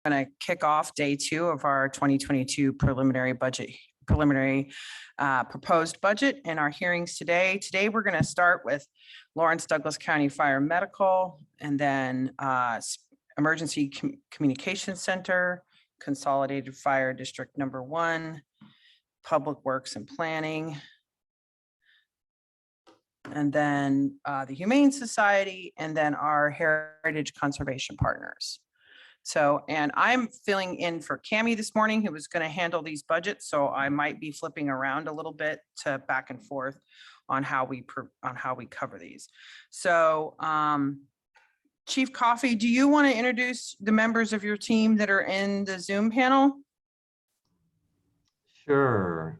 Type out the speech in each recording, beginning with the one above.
going to kick off day 2 of our 2022 preliminary proposed budget in our hearings today. Today, we're going to start with Lawrence Douglas County Fire Medical, and then Emergency Communications Center, Consolidated Fire District Number 1, Public Works and Planning, and then the Humane Society, and then our Heritage Conservation Partners. So, and I'm filling in for Cammie this morning, who was going to handle these budgets. So I might be flipping around a little bit to back and forth on how we cover these. So, Chief Coffey, do you want to introduce the members of your team that are in the Zoom panel? Sure.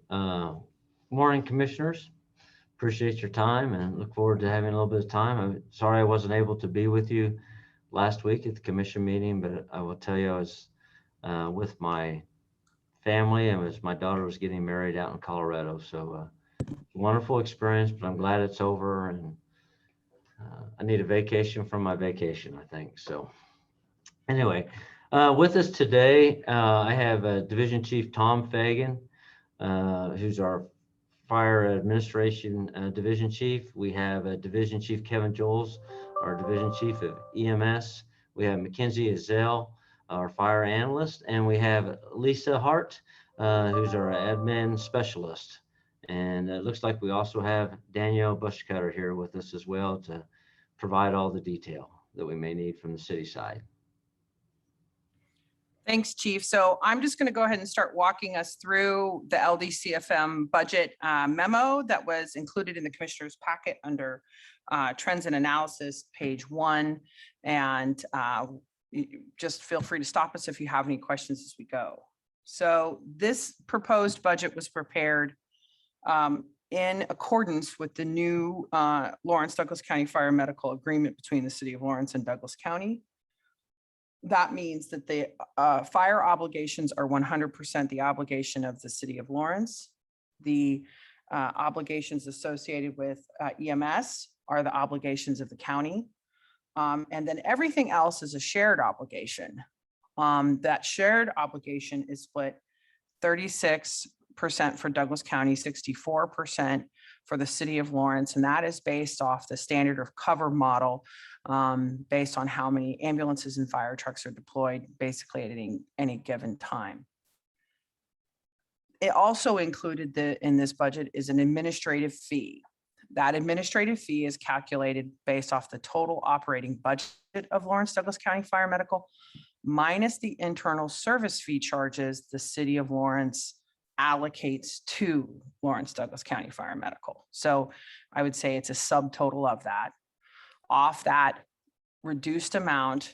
Morning, commissioners. Appreciate your time and look forward to having a little bit of time. I'm sorry I wasn't able to be with you last week at the commission meeting, but I will tell you I was with my family, and my daughter was getting married out in Colorado. So wonderful experience, but I'm glad it's over, and I need a vacation from my vacation, I think. So anyway, with us today, I have Division Chief Tom Fagan, who's our Fire Administration Division Chief. We have Division Chief Kevin Joels, our Division Chief of EMS. We have Mackenzie Azell, our Fire Analyst, and we have Lisa Hart, who's our Admin Specialist. And it looks like we also have Danielle Bushcutter here with us as well to provide all the detail that we may need from the city side. Thanks, Chief. So I'm just going to go ahead and start walking us through the Ldcfm budget memo that was included in the commissioner's packet under trends and analysis, page 1. And just feel free to stop us if you have any questions as we go. So this proposed budget was prepared in accordance with the new Lawrence Douglas County Fire Medical Agreement between the City of Lawrence and Douglas County. That means that the fire obligations are 100% the obligation of the City of Lawrence. The obligations associated with EMS are the obligations of the county. And then everything else is a shared obligation. That shared obligation is split 36% for Douglas County, 64% for the City of Lawrence, and that is based off the standard of cover model, based on how many ambulances and fire trucks are deployed basically at any given time. It also included in this budget is an administrative fee. That administrative fee is calculated based off the total operating budget of Lawrence Douglas County Fire Medical minus the internal service fee charges the City of Lawrence allocates to Lawrence Douglas County Fire Medical. So I would say it's a subtotal of that. Off that reduced amount,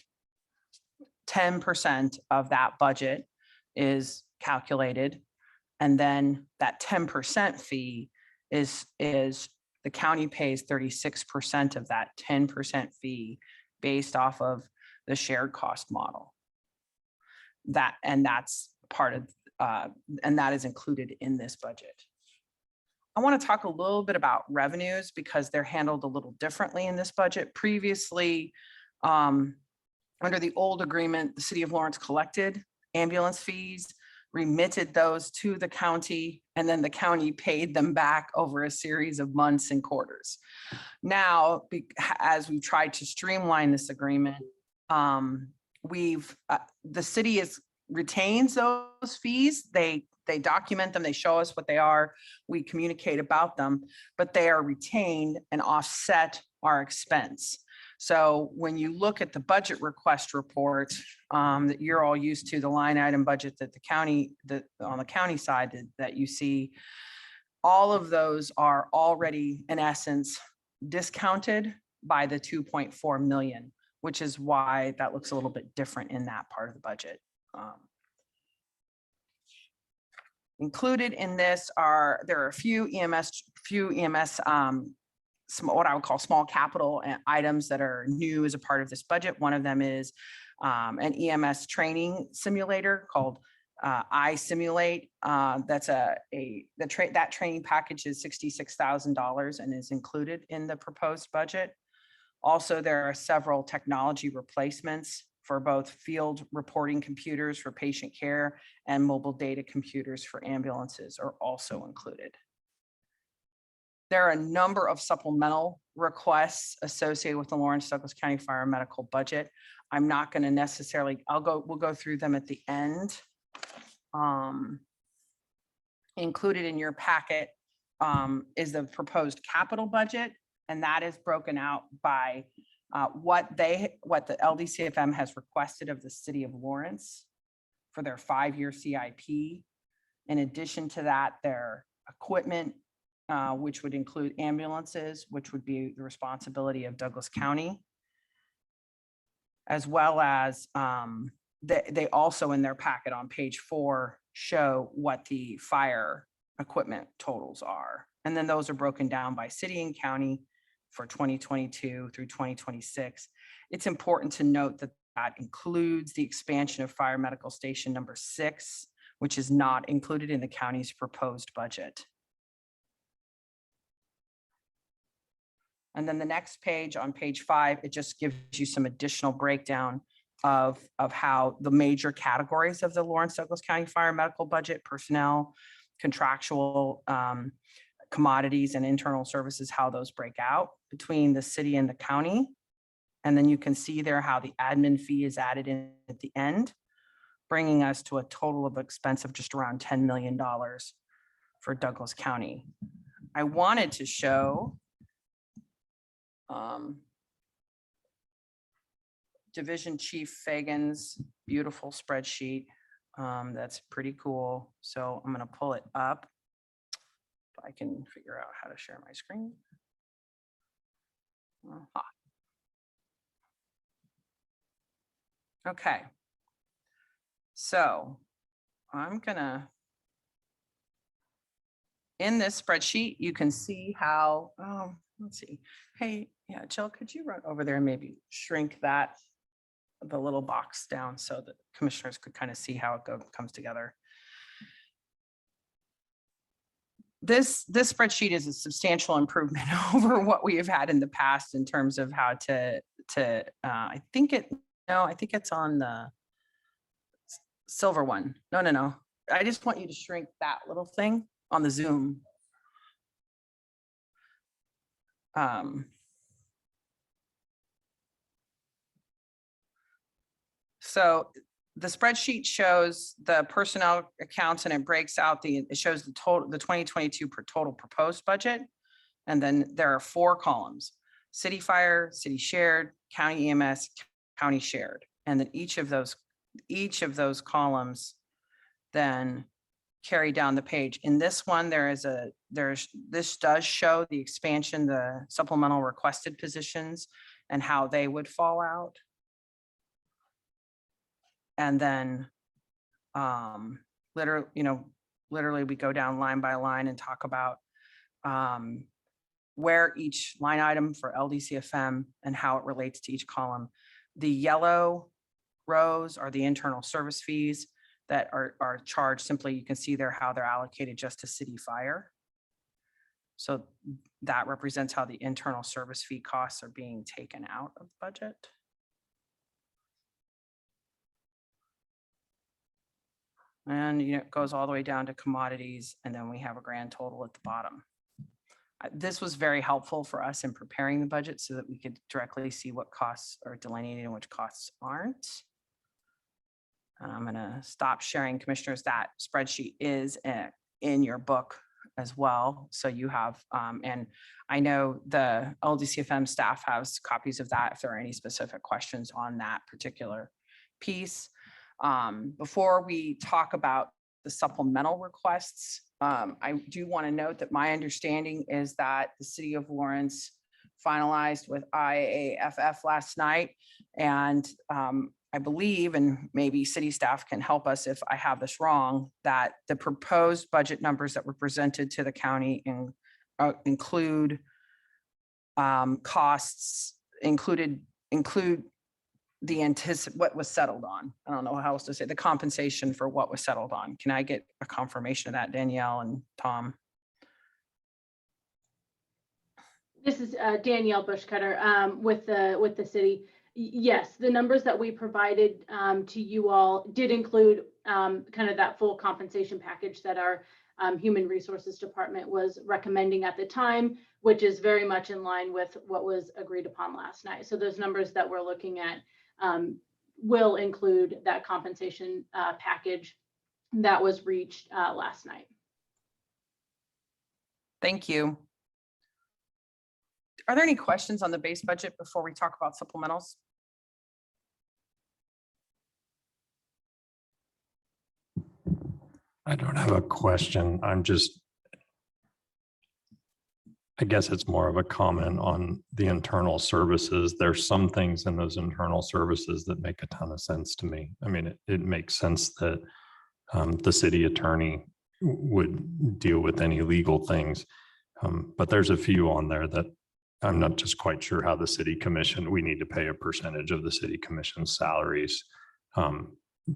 10% of that budget is calculated. And then that 10% fee is the county pays 36% of that 10% fee based off of the shared cost model. That's part of and that is included in this budget. I want to talk a little bit about revenues because they're handled a little differently in this budget. Previously, under the old agreement, the City of Lawrence collected ambulance fees, remitted those to the county, and then the county paid them back over a series of months and quarters. Now, as we've tried to streamline this agreement, the city retains those fees. They document them, they show us what they are, we communicate about them, but they are retained and offset our expense. So when you look at the budget request report that you're all used to, the line item budget that on the county side that you see, all of those are already in essence discounted by the 2.4 million, which is why that looks a little bit different in that part of the budget. Included in this there are a few EMS, what I would call small capital items that are new as a part of this budget. One of them is an EMS training simulator called iSimulate. That training package is $66,000 and is included in the proposed budget. Also, there are several technology replacements for both field reporting computers for patient care and mobile data computers for ambulances are also included. There are a number of supplemental requests associated with the Lawrence Douglas County Fire Medical budget. I'm not going to necessarily, we'll go through them at the end. Included in your packet is the proposed capital budget, and that is broken out by what the Ldcfm has requested of the city of Lawrence for their 5-year CIP. In addition to that, their equipment, which would include ambulances, which would be the responsibility of Douglas County, as well as they also in their packet on page 4 show what the fire equipment totals are. And then those are broken down by city and county for 2022 through 2026. It's important to note that that includes the expansion of fire medical station number 6, which is not included in the county's proposed budget. And then the next page, on page 5, it just gives you some additional breakdown of how the major categories of the Lawrence Douglas County Fire Medical budget: personnel, contractual, commodities, and internal services, how those break out between the city and the county. And then you can see there how the admin fee is added in at the end, bringing us to a total of expense of just around $10 million for Douglas County. I wanted to show Division Chief Fagan's beautiful spreadsheet. That's pretty cool. So I'm going to pull it up. If I can figure out how to share my screen. Okay. So I'm gonna, in this spreadsheet, you can see how, let's see. Hey, yeah, Jill, could you run over there and maybe shrink that, the little box down, so that commissioners could kind of see how it comes together. This spreadsheet is a substantial improvement over what we have had in the past in terms of how to I think it's on the silver one. No. I just want you to shrink that little thing on the Zoom. So the spreadsheet shows the personnel accounts, and it breaks out it shows the total, the 2022 per total proposed budget. And then there are 4 columns: city fire, city shared, county EMS, county shared. And then each of those columns then carry down the page. In this one, this does show the expansion, the supplemental requested positions and how they would fall out. And then literally we go down line by line and talk about where each line item for Ldcfm and how it relates to each column. The yellow rows are the internal service fees that are charged. Simply, you can see there how they're allocated just to city fire. So that represents how the internal service fee costs are being taken out of the budget. And it goes all the way down to commodities, and then we have a grand total at the bottom. This was very helpful for us in preparing the budget so that we could directly see what costs are delineated and which costs aren't. I'm going to stop sharing, commissioners. That spreadsheet is in your book as well. So you have, and I know the Ldcfm staff has copies of that if there are any specific questions on that particular piece. Before we talk about the supplemental requests, I do want to note that my understanding is that the city of Lawrence finalized with IAFF last night, and I believe, and maybe city staff can help us if I have this wrong, that the proposed budget numbers that were presented to the county include costs, include the what was settled on. I don't know how else to say, the compensation for what was settled on. Can I get a confirmation of that, Danielle and Tom? This is Danielle Bushcutter with the city. Yes, the numbers that we provided to you all did include kind of that full compensation package that our Human Resources Department was recommending at the time, which is very much in line with what was agreed upon last night. So those numbers that we're looking at will include that compensation package that was reached last night. Thank you. Are there any questions on the base budget before we talk about supplementals? I don't have a question. I guess it's more of a comment on the internal services. There's some things in those internal services that make a ton of sense to me. I mean, it makes sense that the city attorney would deal with any legal things. But there's a few on there that I'm not just quite sure how the city commission, we need to pay a percentage of the city commission's salaries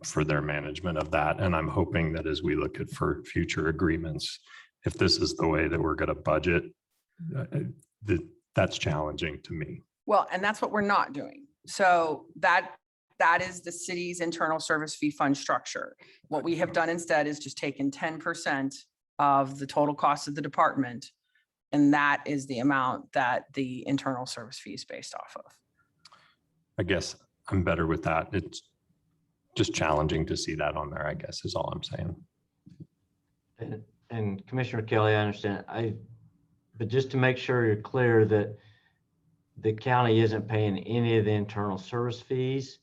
for their management of that. And I'm hoping that as we look at for future agreements, if this is the way that we're going to budget, that's challenging to me. Well, and that's what we're not doing. So that is the city's internal service fee fund structure. What we have done instead is just taken 10% of the total cost of the department. And that is the amount that the internal service fee is based off of. I guess I'm better with that. It's just challenging to see that on there, I guess, is all I'm saying. And Commissioner Kelly, I understand. But just to make sure you're clear that the county isn't paying any of the internal service fees,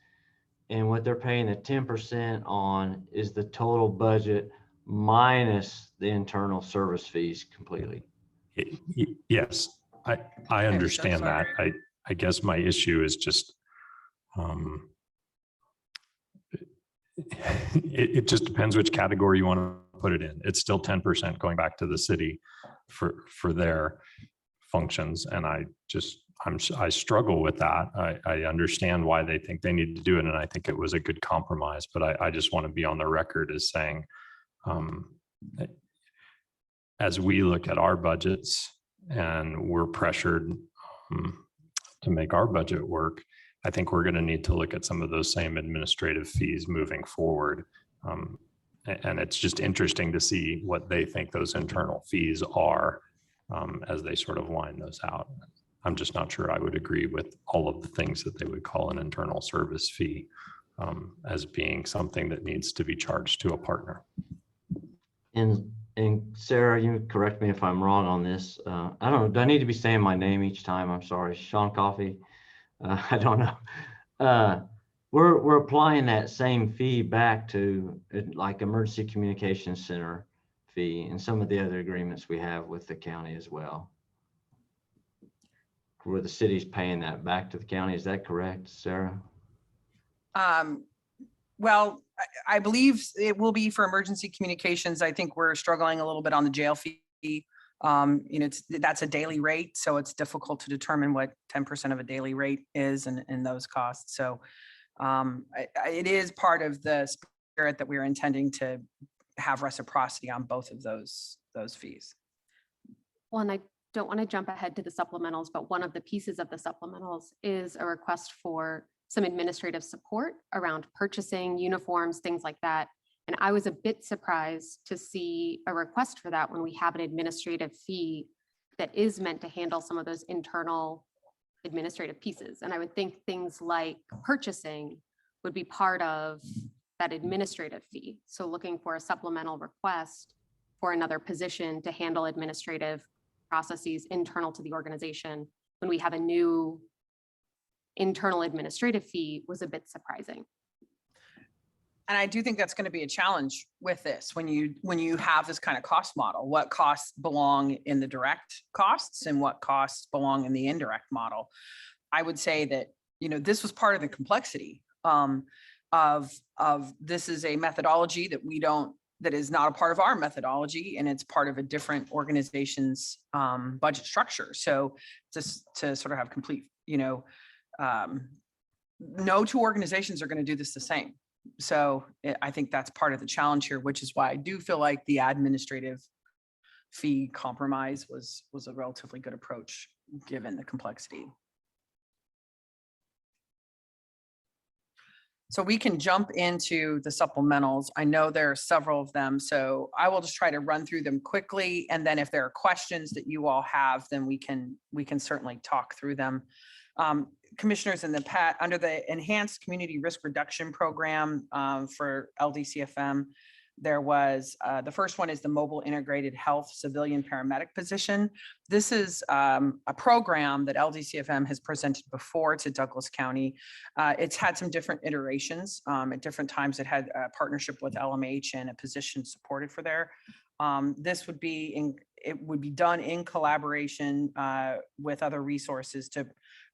and what they're paying the 10% on is the total budget minus the internal service fees completely. Yes, I understand that. I guess my issue is just it just depends which category you want to put it in. It's still 10% going back to the city for their functions, and I struggle with that. I understand why they think they need to do it, and I think it was a good compromise, but I just want to be on the record as saying, as we look at our budgets and we're pressured to make our budget work, I think we're going to need to look at some of those same administrative fees moving forward. And it's just interesting to see what they think those internal fees are as they sort of line those out. I'm just not sure I would agree with all of the things that they would call an internal service fee as being something that needs to be charged to a partner. And Sarah, you correct me if I'm wrong on this. I don't know. Do I need to be saying my name each time? I'm sorry. Sean Coffey. I don't know. We're applying that same fee back to like Emergency Communications Center fee and some of the other agreements we have with the county as well, where the city's paying that back to the county. Is that correct, Sarah? Well, I believe it will be for emergency communications. I think we're struggling a little bit on the jail fee. That's a daily rate, so it's difficult to determine what 10% of a daily rate is and those costs. So it is part of the spirit that we're intending to have reciprocity on both of those fees. Well, and I don't want to jump ahead to the supplementals, but one of the pieces of the supplementals is a request for some administrative support around purchasing uniforms, things like that. And I was a bit surprised to see a request for that when we have an administrative fee that is meant to handle some of those internal administrative pieces. And I would think things like purchasing would be part of that administrative fee. So looking for a supplemental request for another position to handle administrative processes internal to the organization when we have a new internal administrative fee was a bit surprising. And I do think that's going to be a challenge with this when you have this kind of cost model. What costs belong in the direct costs and what costs belong in the indirect model? I would say that this was part of the complexity of this is a methodology that is not a part of our methodology, and it's part of a different organization's budget structure. So just to sort of have complete, no two organizations are going to do this the same. So I think that's part of the challenge here, which is why I do feel like the administrative fee compromise was a relatively good approach given the complexity. So we can jump into the supplementals. I know there are several of them, so I will just try to run through them quickly. And then if there are questions that you all have, then we can certainly talk through them. Commissioners, in the under the Enhanced Community Risk Reduction Program for LDCFM, there was the first one is the Mobile Integrated Health Civilian Paramedic position. This is a program that LDCFM has presented before to Douglas County. It's had some different iterations. At different times, it had a partnership with LMH and a position supported for there. This would be it would be done in collaboration with other resources to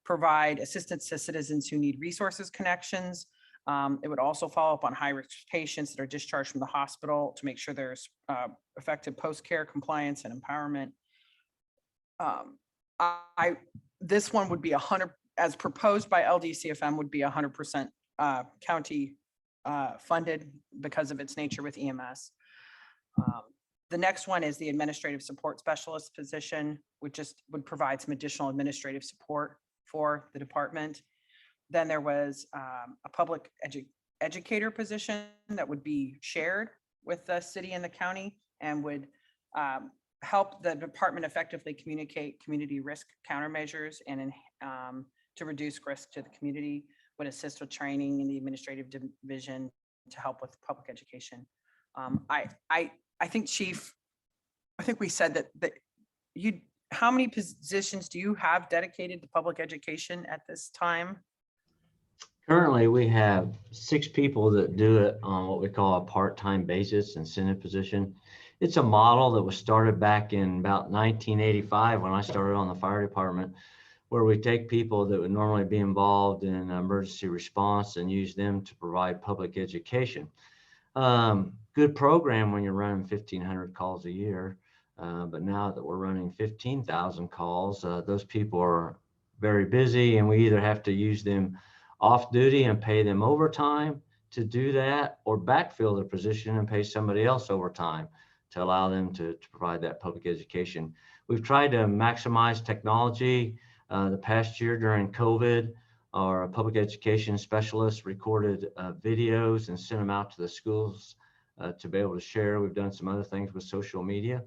provide assistance to citizens who need resources connections. It would also follow up on high-risk patients that are discharged from the hospital to make sure there's effective post-care compliance and empowerment. This one would be 100, as proposed by LDCFM, would be 100% county funded because of its nature with EMS. The next one is the Administrative Support Specialist position, which just would provide some additional administrative support for the department. Then there was a public educator position that would be shared with the city and the county and would help the department effectively communicate community risk countermeasures and to reduce risk to the community, would assist with training in the administrative division to help with public education. I think, Chief, I think we said that how many positions do you have dedicated to public education at this time? Currently, we have 6 people that do it on what we call a part-time basis, incentive position. It's a model that was started back in about 1985 when I started on the fire department, where we take people that would normally be involved in emergency response and use them to provide public education. Good program when you're running 1,500 calls a year, but now that we're running 15,000 calls, those people are very busy, and we either have to use them off duty and pay them overtime to do that, or backfill the position and pay somebody else overtime to allow them to provide that public education. We've tried to maximize technology. The past year during COVID, our public education specialists recorded videos and sent them out to the schools to be able to share. We've done some other things with social media,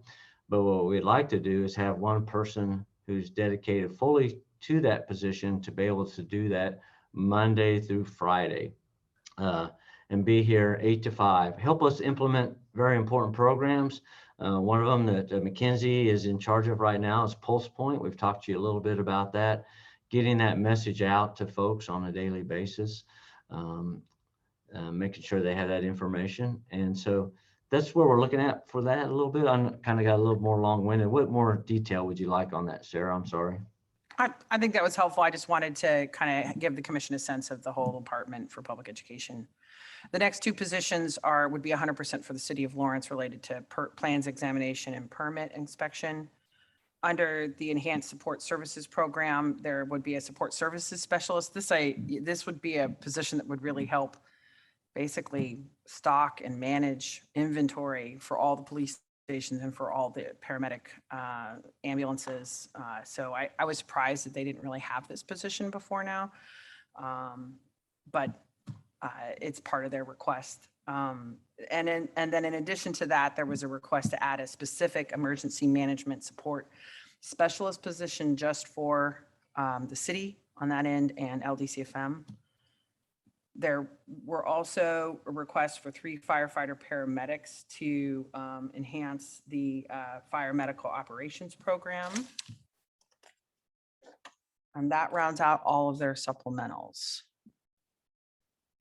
but what we'd like to do is have one person who's dedicated fully to that position to be able to do that Monday through Friday, and be here 8 to 5. Help us implement very important programs. One of them that Mackenzie is in charge of right now is Pulse Point. We've talked to you a little bit about that, getting that message out to folks on a daily basis, making sure they have that information. And so that's where we're looking at for that a little bit. I kind of got a little more long-winded. What more detail would you like on that, Sarah? I'm sorry. I think that was helpful. I just wanted to kind of give the commission a sense of the whole department for public education. The next 2 positions would be 100% for the city of Lawrence related to plans examination and permit inspection. Under the Enhanced Support Services Program, there would be a support services specialist. This would be a position that would really help basically stock and manage inventory for all the police stations and for all the paramedic ambulances. So I was surprised that they didn't really have this position before now, but it's part of their request. And then in addition to that, there was a request to add a specific emergency management support specialist position just for the city on that end and LDCFM. There were also requests for 3 firefighter paramedics to enhance the fire medical operations program. And that rounds out all of their supplementals.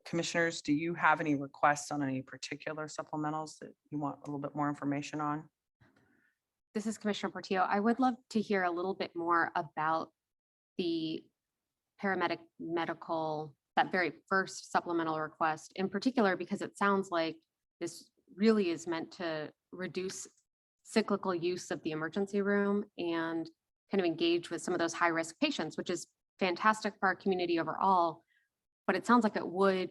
Commissioners, do you have any requests on any particular supplementals that you want a little bit more information on? This is Commissioner Portillo. I would love to hear a little bit more about the paramedic medical, that very first supplemental request in particular, because it sounds like this really is meant to reduce cyclical use of the emergency room and kind of engage with some of those high-risk patients, which is fantastic for our community overall. But it sounds like it would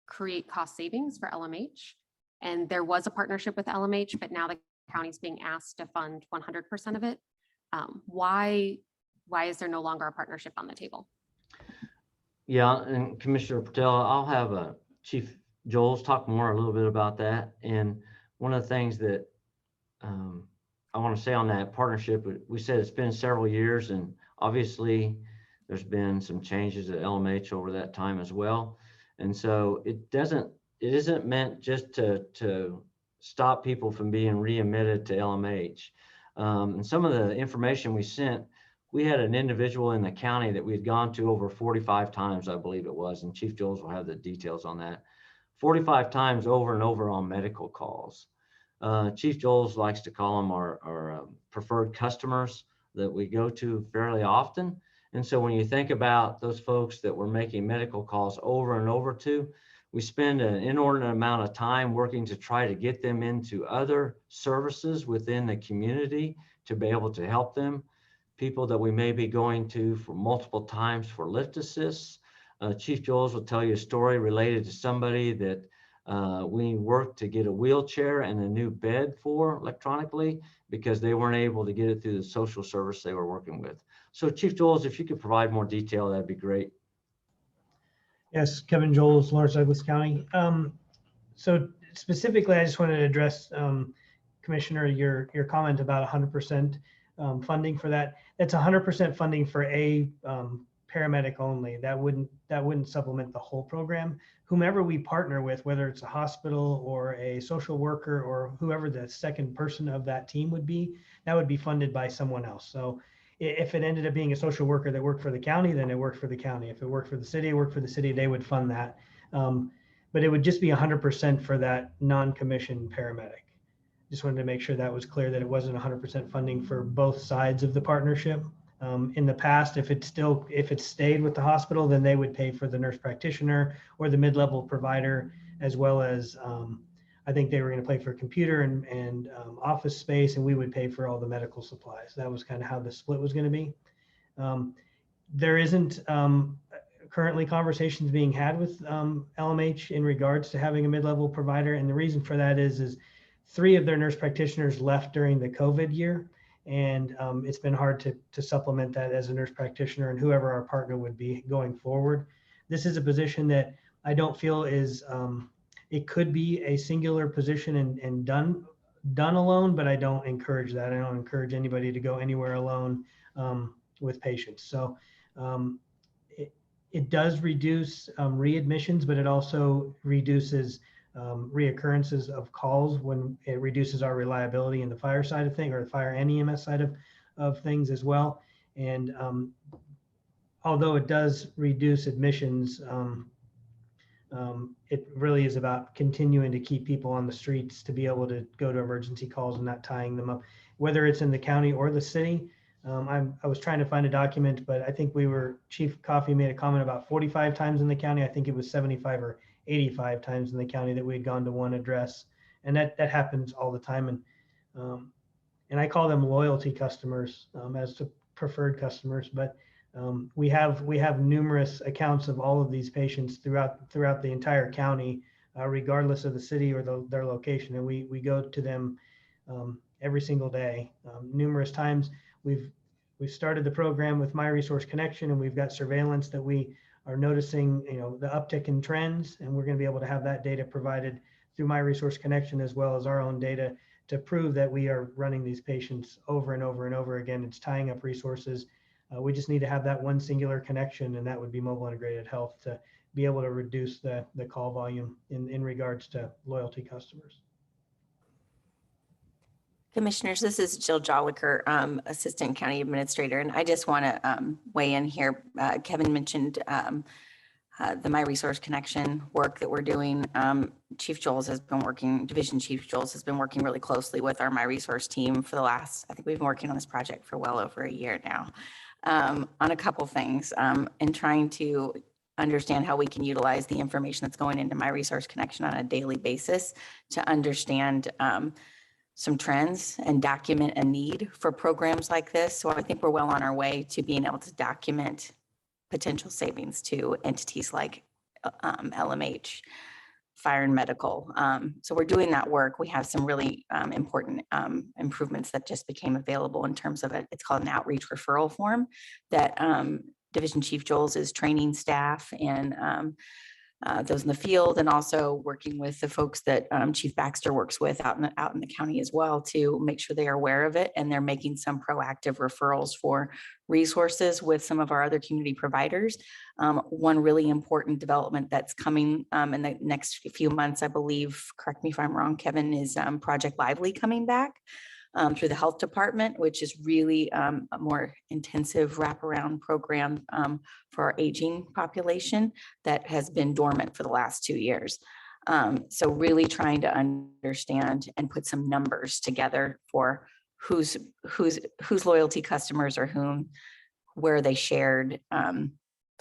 create cost savings for LMH. And there was a partnership with LMH, but now the county's being asked to fund 100% of it. Why is there no longer a partnership on the table? Yeah, and Commissioner Patel, I'll have Chief Joel's talk more a little bit about that. And one of the things that I want to say on that partnership, we said it's been several years, and obviously there's been some changes at LMH over that time as well. And so it isn't meant just to stop people from being readmitted to LMH. And some of the information we sent, we had an individual in the county that we had gone to over 45 times, I believe it was, and Chief Joels will have the details on that. 45 times over and over on medical calls. Chief Joels likes to call them our preferred customers that we go to fairly often. And so when you think about those folks that we're making medical calls over and over to, we spend an inordinate amount of time working to try to get them into other services within the community to be able to help them. People that we may be going to for multiple times for lift assists. Chief Joels will tell you a story related to somebody that we worked to get a wheelchair and a new bed for electronically because they weren't able to get it through the social service they were working with. So Chief Joels, if you could provide more detail, that'd be great. Yes, Kevin Joels, Lawrence Douglas County. So specifically, I just wanted to address, Commissioner, your comment about 100% funding for that. That's 100% funding for a paramedic only. That wouldn't supplement the whole program. Whomever we partner with, whether it's a hospital or a social worker or whoever the second person of that team would be, that would be funded by someone else. So if it ended up being a social worker that worked for the county, then it worked for the county. If it worked for the city, it worked for the city, they would fund that. But it would just be 100% for that non-commissioned paramedic. Just wanted to make sure that was clear, that it wasn't 100% funding for both sides of the partnership. In the past, if it stayed with the hospital, then they would pay for the nurse practitioner or the mid-level provider, as well as I think they were going to pay for computer and office space, and we would pay for all the medical supplies. That was kind of how the split was going to be. There isn't currently conversations being had with LMH in regards to having a mid-level provider, and the reason for that is 3 of their nurse practitioners left during the COVID year. And it's been hard to supplement that as a nurse practitioner and whoever our partner would be going forward. This is a position that I don't feel is, it could be a singular position and done alone, but I don't encourage that. I don't encourage anybody to go anywhere alone with patients. So it does reduce readmissions, but it also reduces reoccurrences of calls when it reduces our reliability in the fire side of things, or the fire and EMS side of things as well. And although it does reduce admissions, it really is about continuing to keep people on the streets to be able to go to emergency calls and not tying them up, whether it's in the county or the city. I was trying to find a document, but I think Chief Coffey made a comment about 45 times in the county. I think it was 75 or 85 times in the county that we had gone to one address, and that happens all the time. And I call them loyalty customers as to preferred customers, but we have numerous accounts of all of these patients throughout the entire county, regardless of the city or their location, and we go to them every single day. Numerous times we've started the program with My Resource Connection, and we've got surveillance that we are noticing, the uptick in trends, and we're going to be able to have that data provided through My Resource Connection, as well as our own data, to prove that we are running these patients over and over and over again. It's tying up resources. We just need to have that one singular connection, and that would be Mobile Integrated Health, to be able to reduce the call volume in regards to loyalty customers. Commissioners, this is Jill Jolliker, Assistant County Administrator, and I just want to weigh in here. Kevin mentioned the My Resource Connection work that we're doing. Chief Joels has been working, Division Chief Joels has been working really closely with our My Resource team for the last, I think we've been working on this project for well over a year now, on a couple things, and trying to understand how we can utilize the information that's going into My Resource Connection on a daily basis to understand some trends and document a need for programs like this. So I think we're well on our way to being able to document potential savings to entities like LMH, fire and medical. So we're doing that work. We have some really important improvements that just became available in terms of it's called an outreach referral form that Division Chief Joels is training staff and those in the field, and also working with the folks that Chief Baxter works with out in the county as well, to make sure they are aware of it, and they're making some proactive referrals for resources with some of our other community providers. One really important development that's coming in the next few months, I believe, correct me if I'm wrong, Kevin, is Project Lively coming back through the health department, which is really a more intensive wraparound program for our aging population that has been dormant for the last 2 years. So really trying to understand and put some numbers together for who's loyalty customers or whom, where they shared.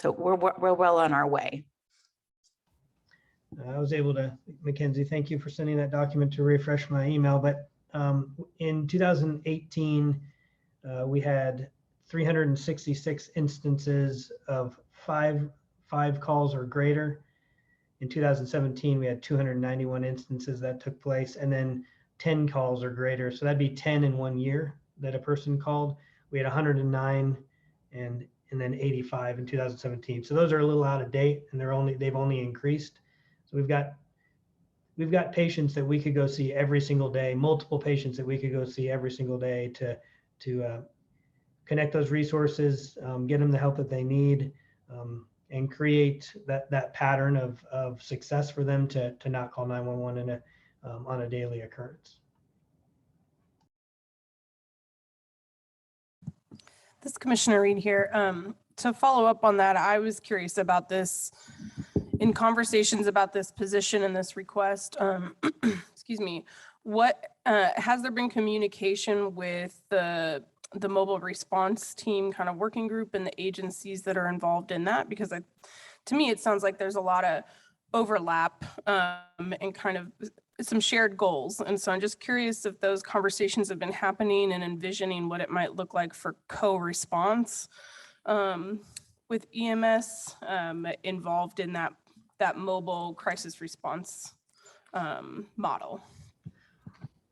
So we're well on our way. I was able to, Mackenzie, thank you for sending that document to refresh my email, but in 2018, we had 366 instances of five calls or greater. In 2017, we had 291 instances that took place, and then 10 calls or greater. So that'd be 10 in 1 year that a person called. We had 109 and then 85 in 2017. So those are a little out of date, and they've only increased. So we've got patients that we could go see every single day, multiple patients that we could go see every single day to connect those resources, get them the help that they need, and create that pattern of success for them to not call 911 on a daily occurrence. This is Commissioner Reed here. To follow up on that, I was curious about this. In conversations about this position and this request, excuse me, what has there been communication with the mobile response team kind of working group and the agencies that are involved in that? Because to me, it sounds like there's a lot of overlap and kind of some shared goals. And so I'm just curious if those conversations have been happening and envisioning what it might look like for co-response with EMS involved in that mobile crisis response model.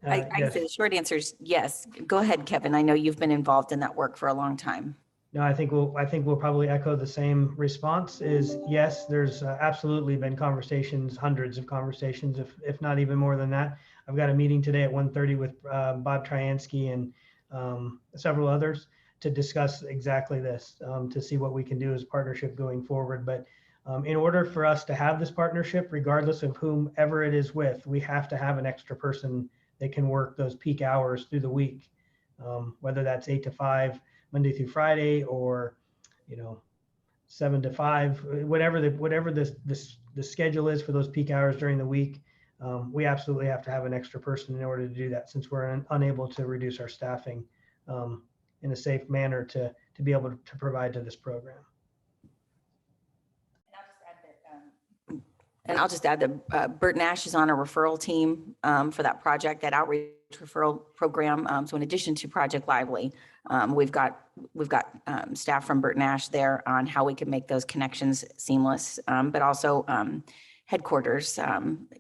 I Yes. say the short answer is yes. Go ahead, Kevin. I know you've been involved in that work for a long time. No, I think we'll probably echo the same response. Is yes, there's absolutely been conversations, hundreds of conversations, if not even more than that. I've got a meeting today at 1:30 with Bob Tryansky and several others to discuss exactly this, to see what we can do as partnership going forward. But in order for us to have this partnership, regardless of whomever it is with, we have to have an extra person that can work those peak hours through the week, whether that's 8 to 5, Monday through Friday, or 7 to 5, whatever the schedule is for those peak hours during the week. We absolutely have to have an extra person in order to do that, since we're unable to reduce our staffing in a safe manner to be able to provide to this program. And I'll just add that Bert Nash is on a referral team for that project, that outreach referral program. So in addition to Project Lively, we've got staff from Bert Nash there on how we can make those connections seamless, but also headquarters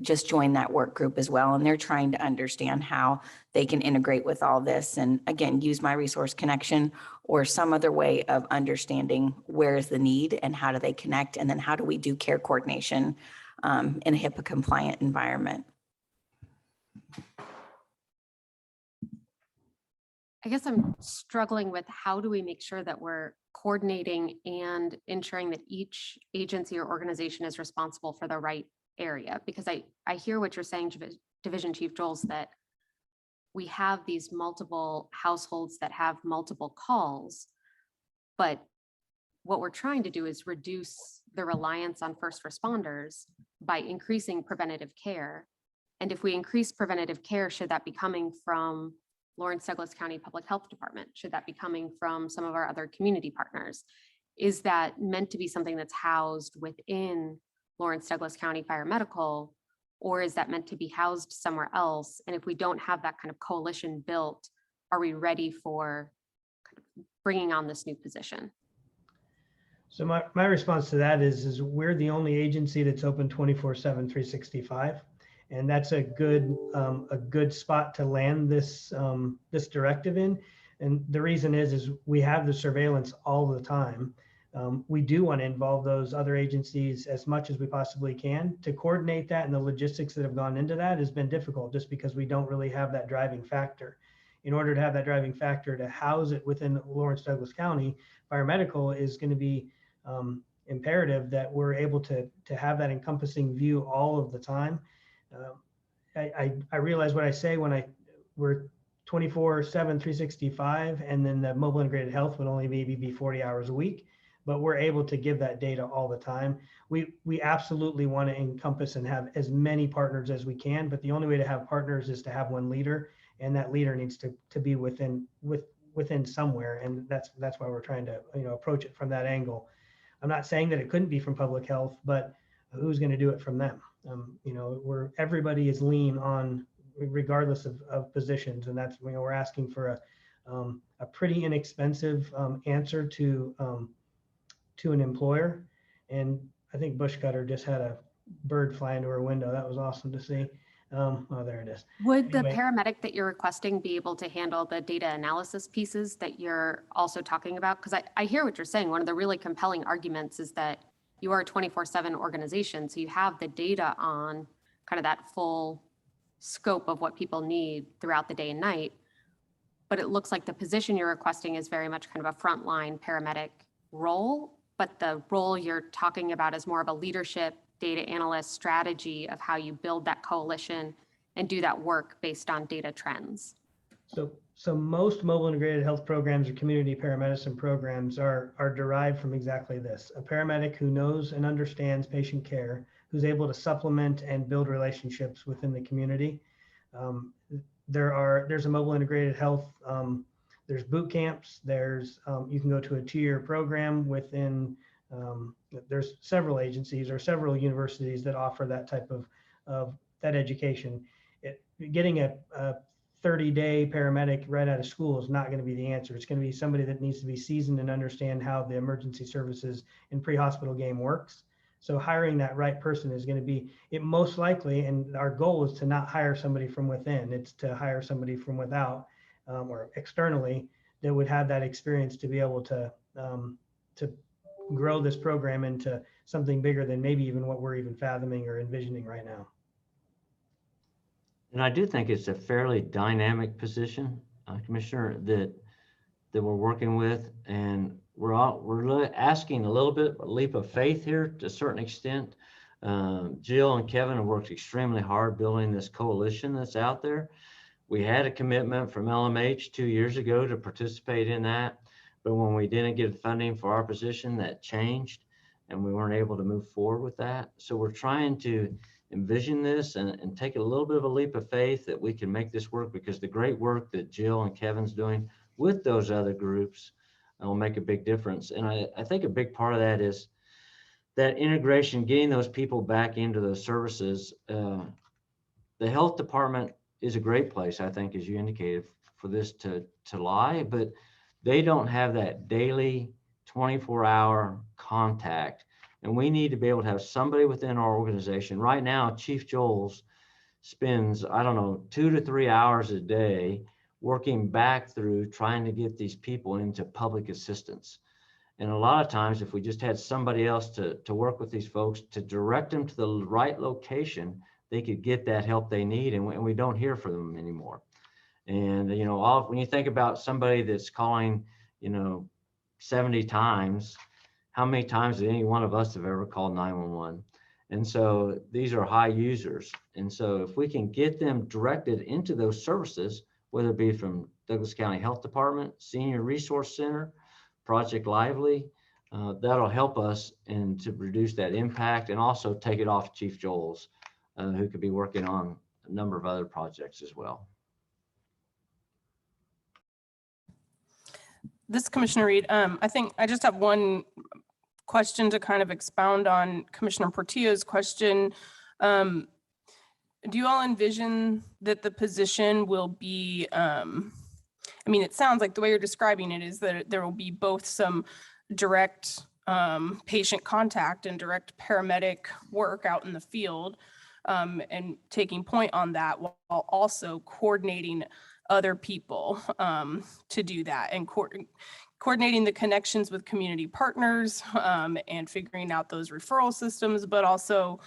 just joined that work group as well. And they're trying to understand how they can integrate with all this. And again, use My Resource Connection or some other way of understanding where is the need and how do they connect? And then how do we do care coordination in a HIPAA compliant environment? I guess I'm struggling with how do we make sure that we're coordinating and ensuring that each agency or organization is responsible for the right area? Because I hear what you're saying, Division Chief Joels, that we have these multiple households that have multiple calls, but what we're trying to do is reduce the reliance on first responders by increasing preventative care. And if we increase preventative care, should that be coming from Lawrence Douglas County Public Health Department? Should that be coming from some of our other community partners? Is that meant to be something that's housed within Lawrence Douglas County Fire Medical, or is that meant to be housed somewhere else? And if we don't have that kind of coalition built, are we ready for kind of bringing on this new position? So my response to that is we're the only agency that's open 24/7, 365. And that's a good spot to land this directive in. And the reason is we have the surveillance all the time. we do want to involve those other agencies as much as we possibly can. To coordinate that and the logistics that have gone into that has been difficult just because we don't really have that driving factor. In order to have that driving factor to house it within Lawrence Douglas County, biomedical is going to be imperative that we're able to have that encompassing view all of the time. I realize what I say when we're 24/7, 365, and then the mobile integrated health would only maybe be 40 hours a week, but we're able to give that data all the time. We absolutely want to encompass and have as many partners as we can, but the only way to have partners is to have one leader, and that leader needs to be within somewhere, and that's why we're trying to approach it from that angle. I'm not saying that it couldn't be from public health, but who's going to do it from them? Everybody is lean on, regardless of positions, and that's we're asking for a pretty inexpensive answer to an employer. And I think Bush Cutter just had a bird fly into her window. That was awesome to see. Oh, there it is. Would the Anyway. paramedic that you're requesting be able to handle the data analysis pieces that you're also talking about? Because I hear what you're saying. One of the really compelling arguments is that you are a 24/7 organization, so you have the data on kind of that full scope of what people need throughout the day and night. But it looks like the position you're requesting is very much kind of a frontline paramedic role, but the role you're talking about is more of a leadership, data analyst strategy of how you build that coalition and do that work based on data trends. So most mobile integrated health programs or community paramedicine programs are derived from exactly this: a paramedic who knows and understands patient care, who's able to supplement and build relationships within the community. There's a mobile integrated health. There's boot camps. You can go to a 2-year program within. There's several agencies or several universities that offer that type of that education. Getting a 30-day paramedic right out of school is not going to be the answer. It's going to be somebody that needs to be seasoned and understand how the emergency services and pre-hospital game works. So hiring that right person is going to be it most likely, and our goal is to not hire somebody from within. It's to hire somebody from without or externally that would have that experience to be able to grow this program into something bigger than maybe even what we're even fathoming or envisioning right now. And I do think it's a fairly dynamic position, Commissioner, that we're working with, and we're asking a little bit of a leap of faith here to a certain extent. Jill and Kevin have worked extremely hard building this coalition that's out there. We had a commitment from LMH 2 years ago to participate in that, but when we didn't get funding for our position, that changed, and we weren't able to move forward with that. So we're trying to envision this and take a little bit of a leap of faith that we can make this work, because the great work that Jill and Kevin's doing with those other groups will make a big difference. And I think a big part of that is that integration, getting those people back into those services. The health department is a great place, I think, as you indicated, for this to lie, but they don't have that daily 24-hour contact. And we need to be able to have somebody within our organization. Right now, Chief Joels spends, 2 to 3 hours a day working back through trying to get these people into public assistance. And a lot of times, if we just had somebody else to work with these folks, to direct them to the right location, they could get that help they need, and we don't hear from them anymore. And, when you think about somebody that's calling, 70 times, how many times did any one of us have ever called 911? And so these are high users. And so if we can get them directed into those services, whether it be from Douglas County Health Department, Senior Resource Center, Project Lively, that'll help us and to reduce that impact, and also take it off Chief Joel's, who could be working on a number of other projects as well. This Commissioner Reed, I think I just have one question to kind of expound on Commissioner Portillo's question. Do you all envision that the position will be, it sounds like the way you're describing it is that there will be both some direct patient contact and direct paramedic work out in the field, and taking point on that while also coordinating other people to do that, and coordinating the connections with community partners and figuring out those referral systems, but also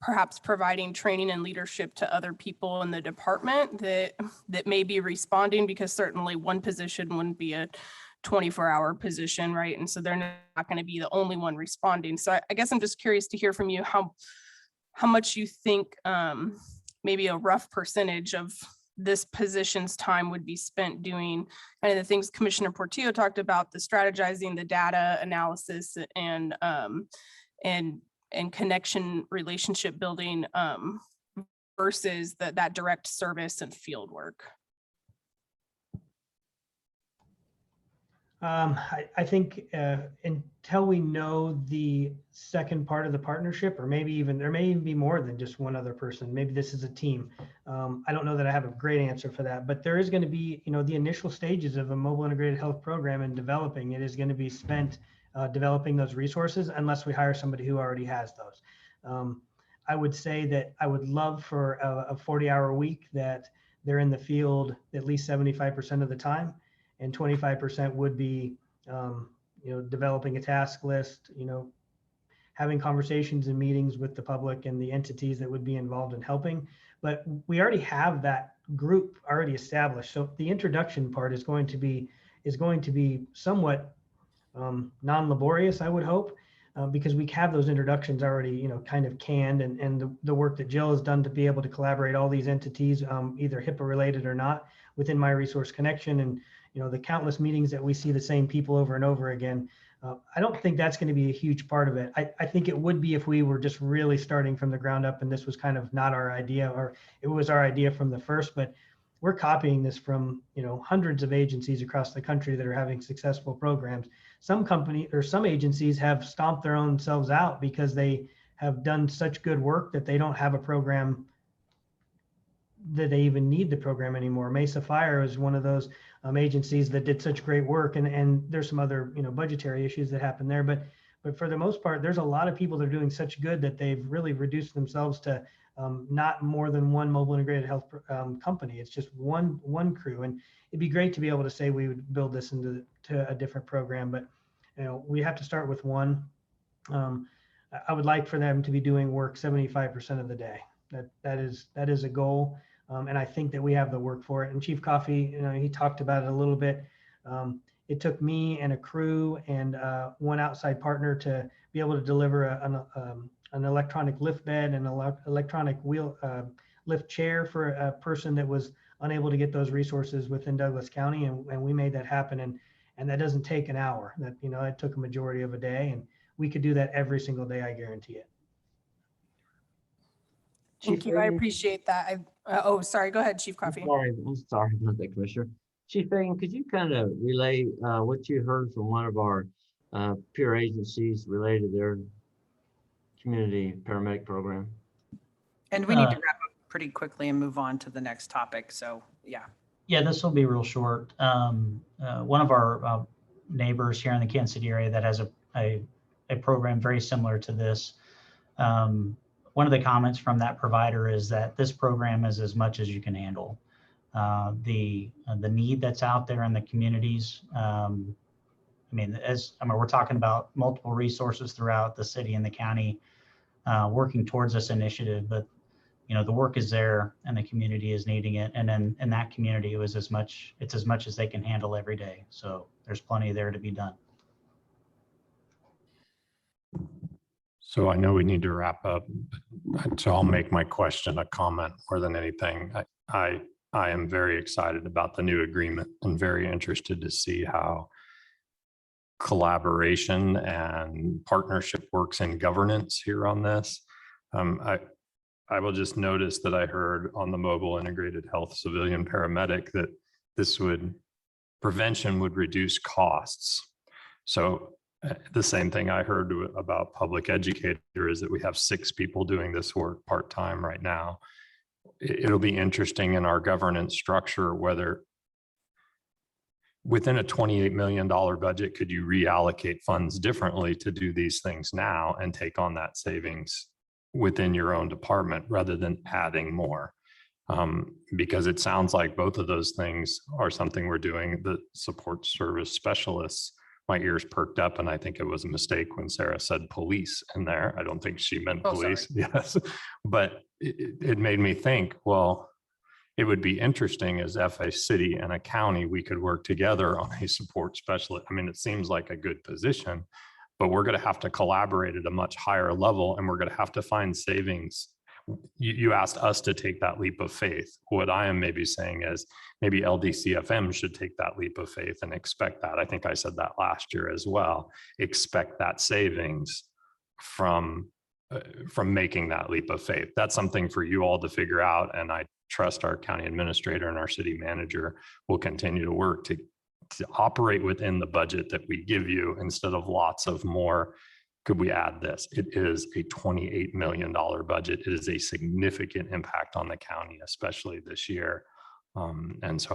perhaps providing training and leadership to other people in the department that may be responding, because certainly one position wouldn't be a 24-hour position, right? And so they're not going to be the only one responding. So I guess I'm just curious to hear from you how much you think maybe a rough percentage of this position's time would be spent doing kind of the things Commissioner Portillo talked about, the strategizing, the data analysis, and connection relationship building versus that direct service and field work. I think until we know the second part of the partnership, or maybe even there may even be more than just one other person. Maybe this is a team. I don't know that I have a great answer for that, but there is going to be, the initial stages of a mobile integrated health program and developing it is going to be spent developing those resources, unless we hire somebody who already has those. I would say that I would love for a 40-hour week that they're in the field at least 75% of the time. And 25% would be, developing a task list, having conversations and meetings with the public and the entities that would be involved in helping. But we already have that group already established. So the introduction part is going to be somewhat non-laborious, I would hope, because we have those introductions already, kind of canned, and the work that Jill has done to be able to collaborate all these entities, either HIPAA related or not, within My Resource Connection, and the countless meetings that we see the same people over and over again. I don't think that's going to be a huge part of it. I think it would be if we were just really starting from the ground up and this was kind of not our idea, or it was our idea from the first, but we're copying this from, hundreds of agencies across the country that are having successful programs. Some agencies have stomped their own selves out because they have done such good work that they don't have a program that they even need the program anymore. Mesa Fire is one of those agencies that did such great work, and there's some other budgetary issues that happen there, but for the most part, there's a lot of people that are doing such good that they've really reduced themselves to not more than one mobile integrated health company. It's just one crew, and it'd be great to be able to say we would build this into a different program, but we have to start with one. I would like for them to be doing work 75% of the day. That is a goal. And I think that we have the work for it. And Chief Coffey, he talked about it a little bit. It took me and a crew and one outside partner to be able to deliver an electronic lift bed and an electronic wheel lift chair for a person that was unable to get those resources within Douglas County. And we made that happen. And that doesn't take an hour. That, it took a majority of a day. And we could do that every single day, I guarantee it. Thank you. I appreciate that. Sorry. Go ahead, Chief Coffey. I'm sorry about that, Commissioner. Chief Fagan, could you kind of relay what you heard from one of our peer agencies related to their community paramedic program? And we need to wrap up pretty quickly and move on to the next topic. So, yeah. Yeah, this will be real short. One of our neighbors here in the Kansas City area that has a program very similar to this. One of the comments from that provider is that this program is as much as you can handle. The need that's out there in the communities. We're talking about multiple resources throughout the city and the county working towards this initiative, but the work is there and the community is needing it. And then in that community, it's as much as they can handle every day. So there's plenty there to be done. So I know we need to wrap up, so I'll make my question a comment more than anything. I am very excited about the new agreement and very interested to see how collaboration and partnership works in governance here on this. I will just notice that I heard on the mobile integrated health civilian paramedic that prevention would reduce costs. So the same thing I heard about public educator is that we have 6 people doing this work part-time right now. It'll be interesting in our governance structure whether within a $28 million budget, could you reallocate funds differently to do these things now and take on that savings within your own department rather than adding more? Because it sounds like both of those things are something we're doing. The support service specialists, my ears perked up, and I think it was a mistake when Sarah said police in there. I don't think she meant police. Yes, but it made me think, well, it would be interesting as if a city and a county, we could work together on a support specialist. I mean, it seems like a good position, but we're going to have to collaborate at a much higher level, and we're going to have to find savings. You asked us to take that leap of faith. What I am maybe saying is maybe Ldcfm should take that leap of faith and expect that. I think I said that last year as well. Expect that savings from making that leap of faith. That's something for you all to figure out. And I trust our county administrator and our city manager will continue to work to operate within the budget that we give you instead of lots of more. Could we add this? It is a $28 million budget. It is a significant impact on the county, especially this year. And so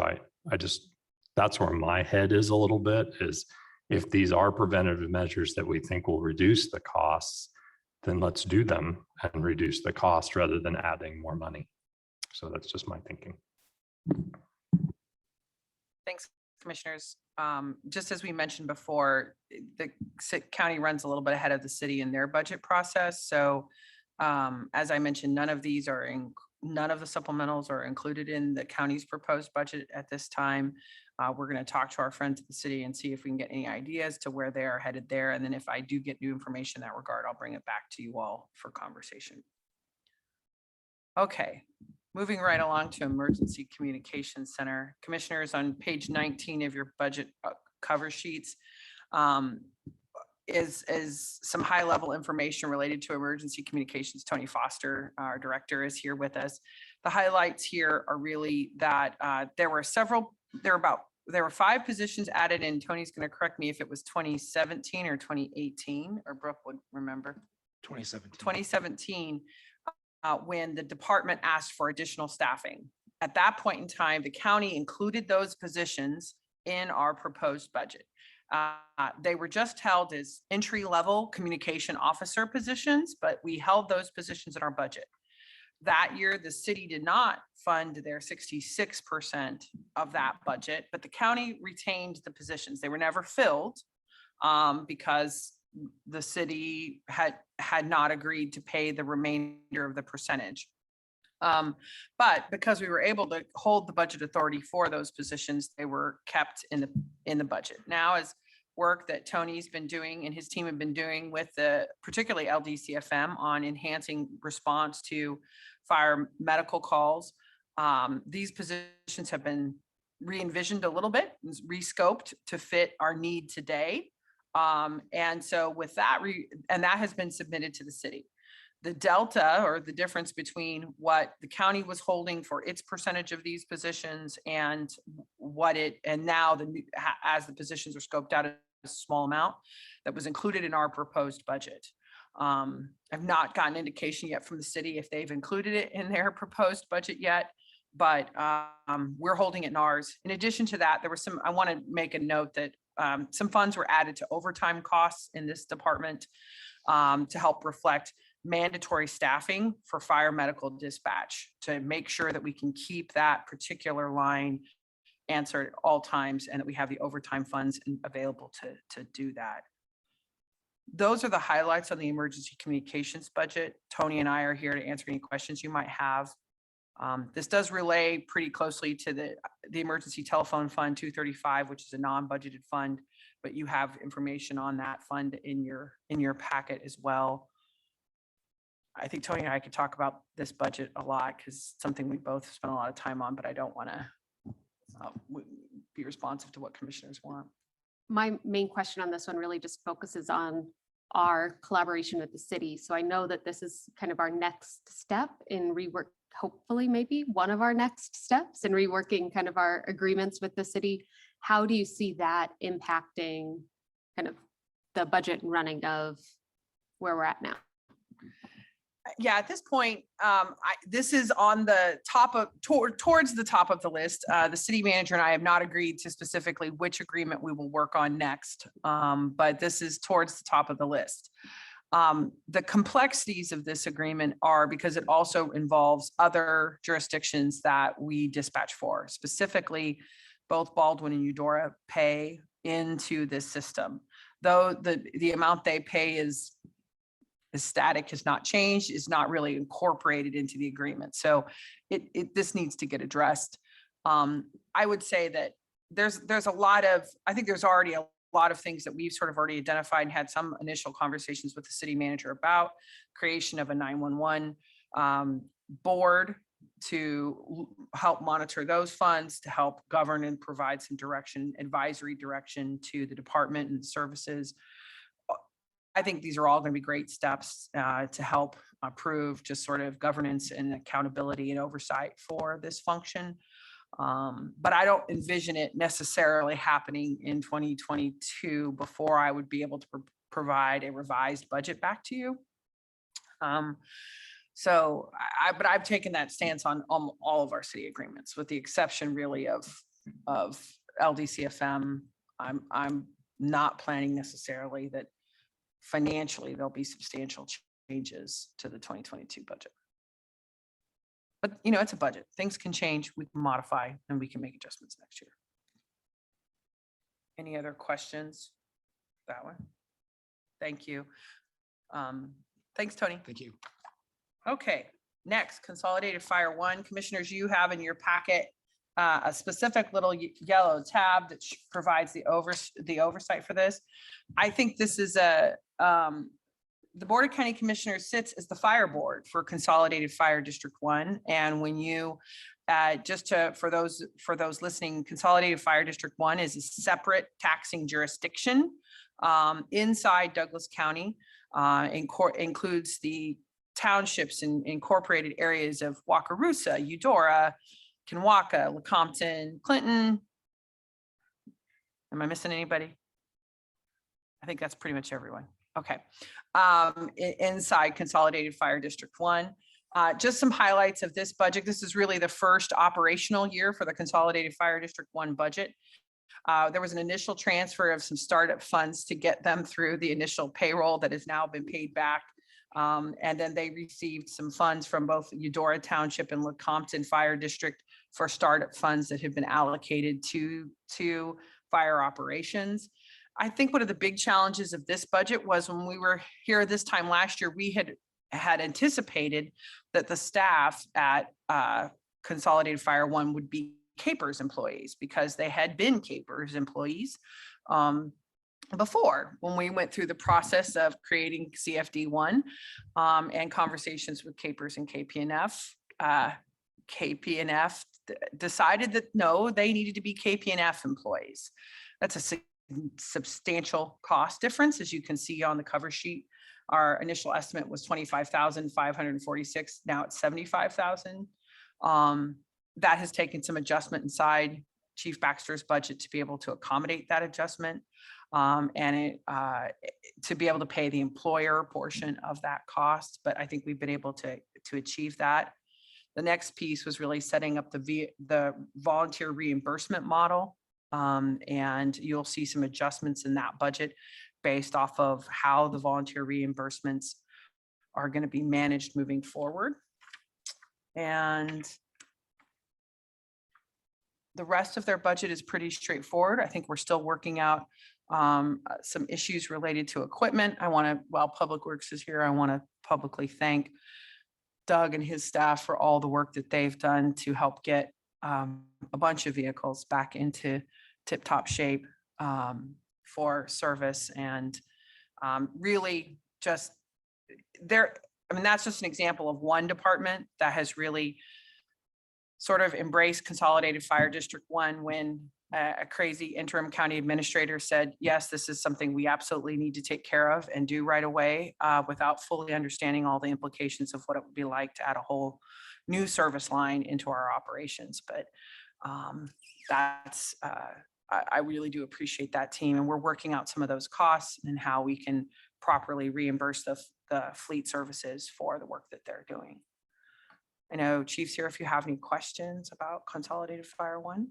I just, that's where my head is a little bit, is if these are preventative measures that we think will reduce the costs, then let's do them and reduce the cost rather than adding more money. So that's just my thinking. Thanks, commissioners. Just as we mentioned before, the county runs a little bit ahead of the city in their budget process. So as I mentioned, none of the supplementals are included in the county's proposed budget at this time. We're going to talk to our friends at the city and see if we can get any ideas to where they are headed there. And then if I do get new information in that regard, I'll bring it back to you all for conversation. Okay, moving right along to Emergency Communications Center. Commissioners, on page 19 of your budget cover sheets is some high-level information related to emergency communications. Tony Foster, our director, is here with us. The highlights here are really that there were 5 positions added in. Tony's going to correct me if it was 2017 or 2018, or Brooke would remember. 2017, when the department asked for additional staffing. At that point in time, the county included those positions in our proposed budget. They were just held as entry-level communication officer positions, but we held those positions in our budget. That year, the city did not fund their 66% of that budget, but the county retained the positions. They were never filled because the city had not agreed to pay the remainder of the percentage. But because we were able to hold the budget authority for those positions, they were kept in the budget. Now, as work that Tony's been doing and his team have been doing with particularly Ldcfm on enhancing response to fire medical calls, these positions have been re-envisioned a little bit, rescoped to fit our need today. And so with that, and that has been submitted to the city. The delta, or the difference between what the county was holding for its percentage of these positions and now as the positions are scoped out, a small amount that was included in our proposed budget. I've not gotten indication yet from the city if they've included it in their proposed budget yet, but we're holding it in ours. In addition to that, I want to make a note that some funds were added to overtime costs in this department to help reflect mandatory staffing for fire medical dispatch, to make sure that we can keep that particular line answered at all times and that we have the overtime funds available to do that. Those are the highlights on the emergency communications budget. Tony and I are here to answer any questions you might have. This does relay pretty closely to the emergency telephone fund 235, which is a non-budgeted fund, but you have information on that fund in your packet as well. I think Tony and I could talk about this budget a lot because it's something we both spent a lot of time on, but I don't want to be responsive to what commissioners want. My main question on this one really just focuses on our collaboration with the city. So I know that this is kind of our next step in rework, hopefully maybe one of our next steps in reworking kind of our agreements with the city. How do you see that impacting kind of the budget and running of where we're at now? Yeah, at this point, this is on the top of towards the top of the list. The city manager and I have not agreed to specifically which agreement we will work on next, but this is towards the top of the list. The complexities of this agreement are because it also involves other jurisdictions that we dispatch for, specifically both Baldwin and Eudora pay into this system. Though the amount they pay is static, has not changed, is not really incorporated into the agreement. So this needs to get addressed. I would say that there's a lot of, I think there's already a lot of things that we've sort of already identified and had some initial conversations with the city manager about creation of a 911 board to help monitor those funds, to help govern and provide some direction, advisory direction to the department and services. I think these are all going to be great steps to help improve just sort of governance and accountability and oversight for this function. But I don't envision it necessarily happening in 2022 before I would be able to provide a revised budget back to you. So but I've taken that stance on all of our city agreements, with the exception really of Ldcfm. I'm not planning necessarily that financially there'll be substantial changes to the 2022 budget. But you know, it's a budget. Things can change, we can modify, and we can make adjustments next year. Any other questions? That one? Thank you. Thanks, Tony. Thank you. Okay, next, Consolidated Fire 1. Commissioners, you have in your packet a specific little yellow tab that provides the oversight for this. I think this is the Board of County Commissioners sits as the fire board for Consolidated Fire District 1. And when you, for those listening, Consolidated Fire District 1 is a separate taxing jurisdiction inside Douglas County. Includes the townships and incorporated areas of Wakarusa, Eudora, Kanawha, Lecompton, Clinton. Am I missing anybody? I think that's pretty much everyone. Okay. Inside Consolidated Fire District 1. Just some highlights of this budget. This is really the first operational year for the Consolidated Fire District 1 budget. There was an initial transfer of some startup funds to get them through the initial payroll that has now been paid back. And then they received some funds from both Eudora Township and Lecompton Fire District for startup funds that have been allocated to fire operations. I think one of the big challenges of this budget was when we were here this time last year, we had anticipated that the staff at Consolidated Fire 1 would be Capers employees, because they had been Capers employees before, when we went through the process of creating CFD1 and conversations with Capers and KPNF. KPNF decided that no, they needed to be KPNF employees. That's a substantial cost difference. As you can see on the cover sheet, our initial estimate was $25,546. Now it's $75,000. That has taken some adjustment inside Chief Baxter's budget to be able to accommodate that adjustment and to be able to pay the employer portion of that cost. But I think we've been able to achieve that. The next piece was really setting up the volunteer reimbursement model. And you'll see some adjustments in that budget based off of how the volunteer reimbursements are going to be managed moving forward. And the rest of their budget is pretty straightforward. I think we're still working out some issues related to equipment. While Public Works is here, I want to publicly thank Doug and his staff for all the work that they've done to help get a bunch of vehicles back into tip-top shape for service. And really just that's just an example of one department that has really sort of embraced Consolidated Fire District 1 when a crazy interim county administrator said, yes, this is something we absolutely need to take care of and do right away, without fully understanding all the implications of what it would be like to add a whole new service line into our operations. But I really do appreciate that team, and we're working out some of those costs and how we can properly reimburse the fleet services for the work that they're doing. I know Chief's here if you have any questions about Consolidated Fire 1.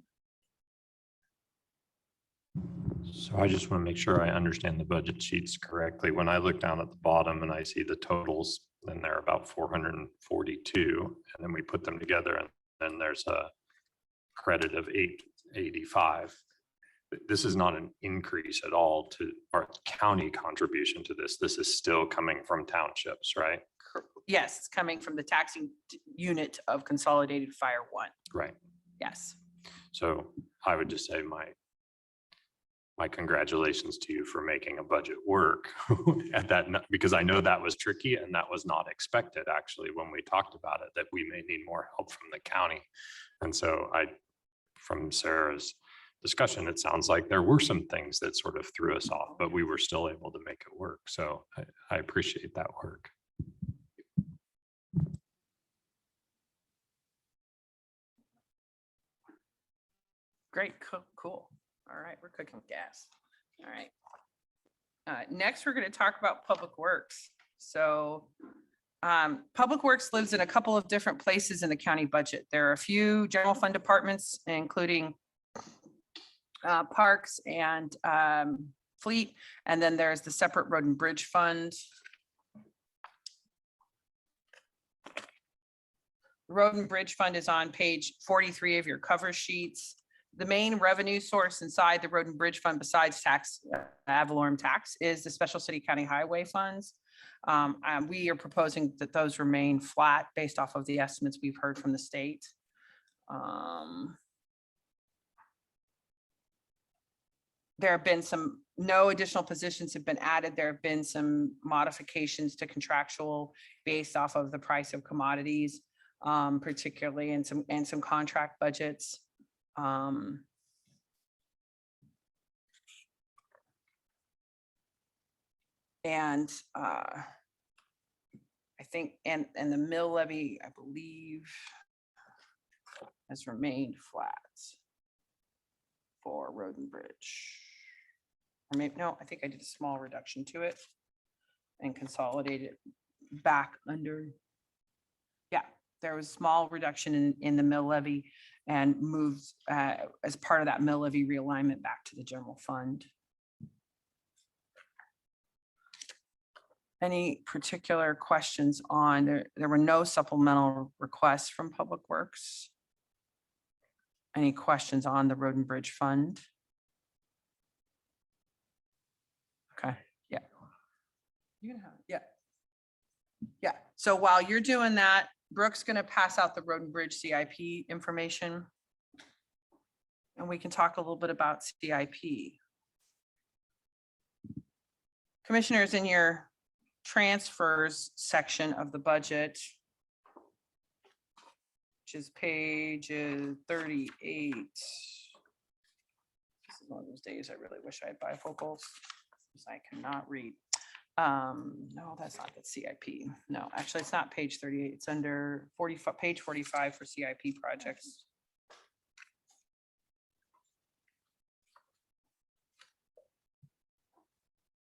So I just want to make sure I understand the budget sheets correctly. When I look down at the bottom and I see the totals, then they're about 442, and then we put them together and then there's a credit of 885. This is not an increase at all to our county contribution to this. This is still coming from townships, right? Yes, it's coming from the taxing unit of Consolidated Fire One. Right. Yes. So I would just say my congratulations to you for making a budget work at that, because I know that was tricky and that was not expected actually when we talked about it, that we may need more help from the county. And so from Sarah's discussion, it sounds like there were some things that sort of threw us off, but we were still able to make it work. So I appreciate that work. Great, cool. All right, we're cooking with gas. All right. Next, we're going to talk about Public Works. So Public Works lives in a couple of different places in the county budget. There are a few general fund departments, including parks and fleet. And then there's the separate road and bridge fund. Road and Bridge Fund is on page 43 of your cover sheets. The main revenue source inside the Road and Bridge Fund, besides tax, ad valorem tax, is the Special City County Highway funds. We are proposing that those remain flat based off of the estimates we've heard from the state. There have been no additional positions have been added. There have been some modifications to contractual based off of the price of commodities, particularly in some contract budgets. I think, and the mill levy, I believe, has remained flat for Road and Bridge. Or maybe, no, I think I did a small reduction to it and consolidated back under. Yeah, there was a small reduction in the mill levy and moved as part of that mill levy realignment back to the general fund. Any particular questions on there were no supplemental requests from Public Works? Any questions on the Road and Bridge Fund? Okay, yeah. You can have it, yeah. Yeah, so while you're doing that, Brooke's gonna pass out the Road and Bridge CIP information. And we can talk a little bit about CIP. Commissioners, in your transfers section of the budget, which is page 38. This is one of those days I really wish I had bifocals, because I cannot read. No, that's not the CIP. No, actually, it's not page 38. It's under page 45 for CIP projects.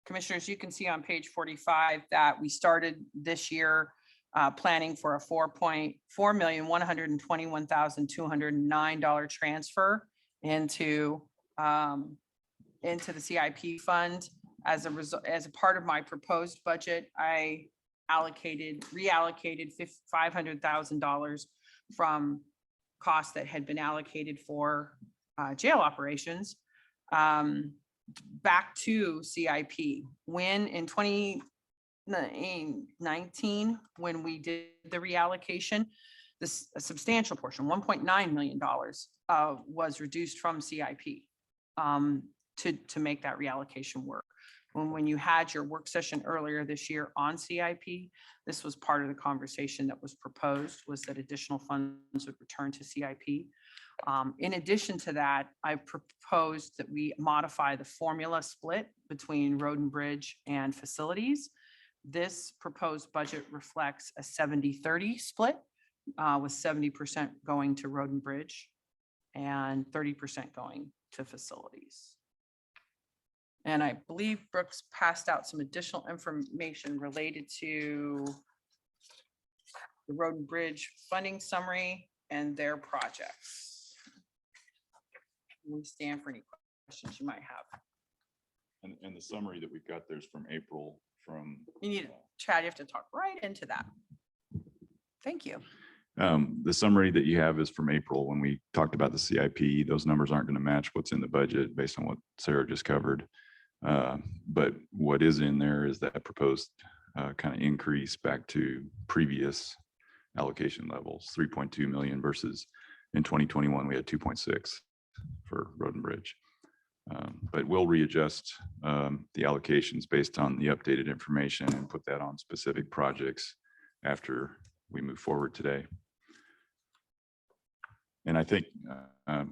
Commissioners, you can see on page 45 that we started this year planning for a $4,121,209 transfer into the CIP fund. As a part of my proposed budget, I reallocated $500,000 from costs that had been allocated for jail operations back to CIP. When in 2019, when we did the reallocation, a substantial portion, $1.9 million was reduced from CIP to make that reallocation work. When you had your work session earlier this year on CIP, this was part of the conversation that was proposed, was that additional funds would return to CIP. In addition to that, I proposed that we modify the formula split between Road and Bridge and facilities. This proposed budget reflects a 70-30 split, with 70% going to Road and Bridge and 30% going to facilities. And I believe Brooks passed out some additional information related to the Road and Bridge funding summary and their projects. We stand for any questions you might have. And the summary that we've got there's from April from. You need, Chad, you have to talk right into that. Thank you. The summary that you have is from April when we talked about the CIP. Those numbers aren't going to match what's in the budget based on what Sarah just covered. But what is in there is that proposed kind of increase back to previous allocation levels, 3.2 million versus in 2021, we had 2.6 for road and bridge. But we'll readjust the allocations based on the updated information and put that on specific projects after we move forward today. And I think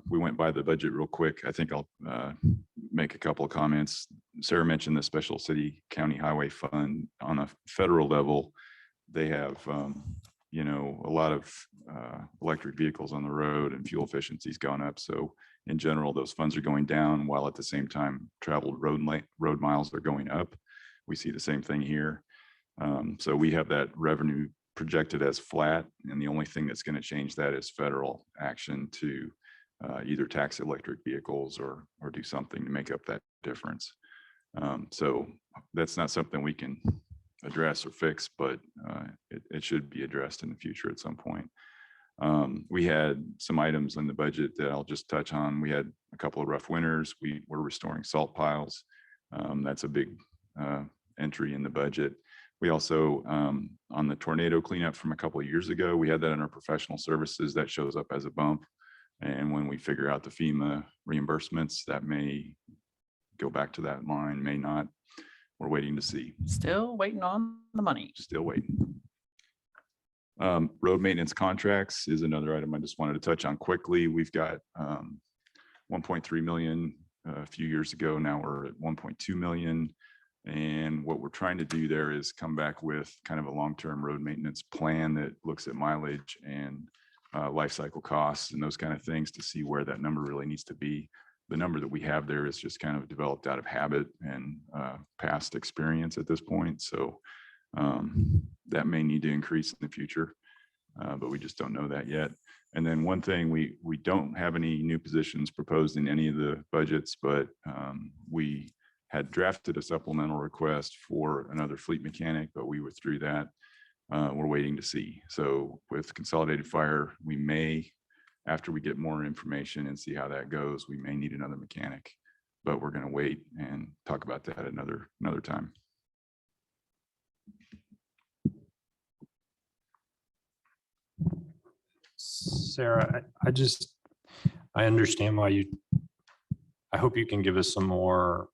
we went by the budget real quick. I think I'll make a couple of comments. Sarah mentioned the Special City County Highway Fund. On a federal level, they have, you know, a lot of electric vehicles on the road and fuel efficiency's gone up. So in general, those funds are going down while at the same time traveled road miles are going up. We see the same thing here. So we have that revenue projected as flat, and the only thing that's going to change that is federal action to either tax electric vehicles or do something to make up that difference. So that's not something we can address or fix, but it should be addressed in the future at some point. We had some items in the budget that I'll just touch on. We had a couple of rough winters. We were restoring salt piles. That's a big entry in the budget. We also, on the tornado cleanup from a couple of years ago, we had that in our professional services that shows up as a bump. And when we figure out the FEMA reimbursements, that may go back to that line, may not. We're waiting to see. Still waiting on the money. Still waiting. Road maintenance contracts is another item I just wanted to touch on quickly. We've got 1.3 million a few years ago. Now we're at 1.2 million. And what we're trying to do there is come back with kind of a long-term road maintenance plan that looks at mileage and life cycle costs and those kind of things to see where that number really needs to be. The number that we have there is just kind of developed out of habit and past experience at this point. So that may need to increase in the future, but we just don't know that yet. And then one thing, we don't have any new positions proposed in any of the budgets, but we had drafted a supplemental request for another fleet mechanic, but we withdrew that. We're waiting to see. So with Consolidated Fire, we may, after we get more information and see how that goes, we may need another mechanic, but we're going to wait and talk about that another time. Sarah, I understand why I hope you can give us some more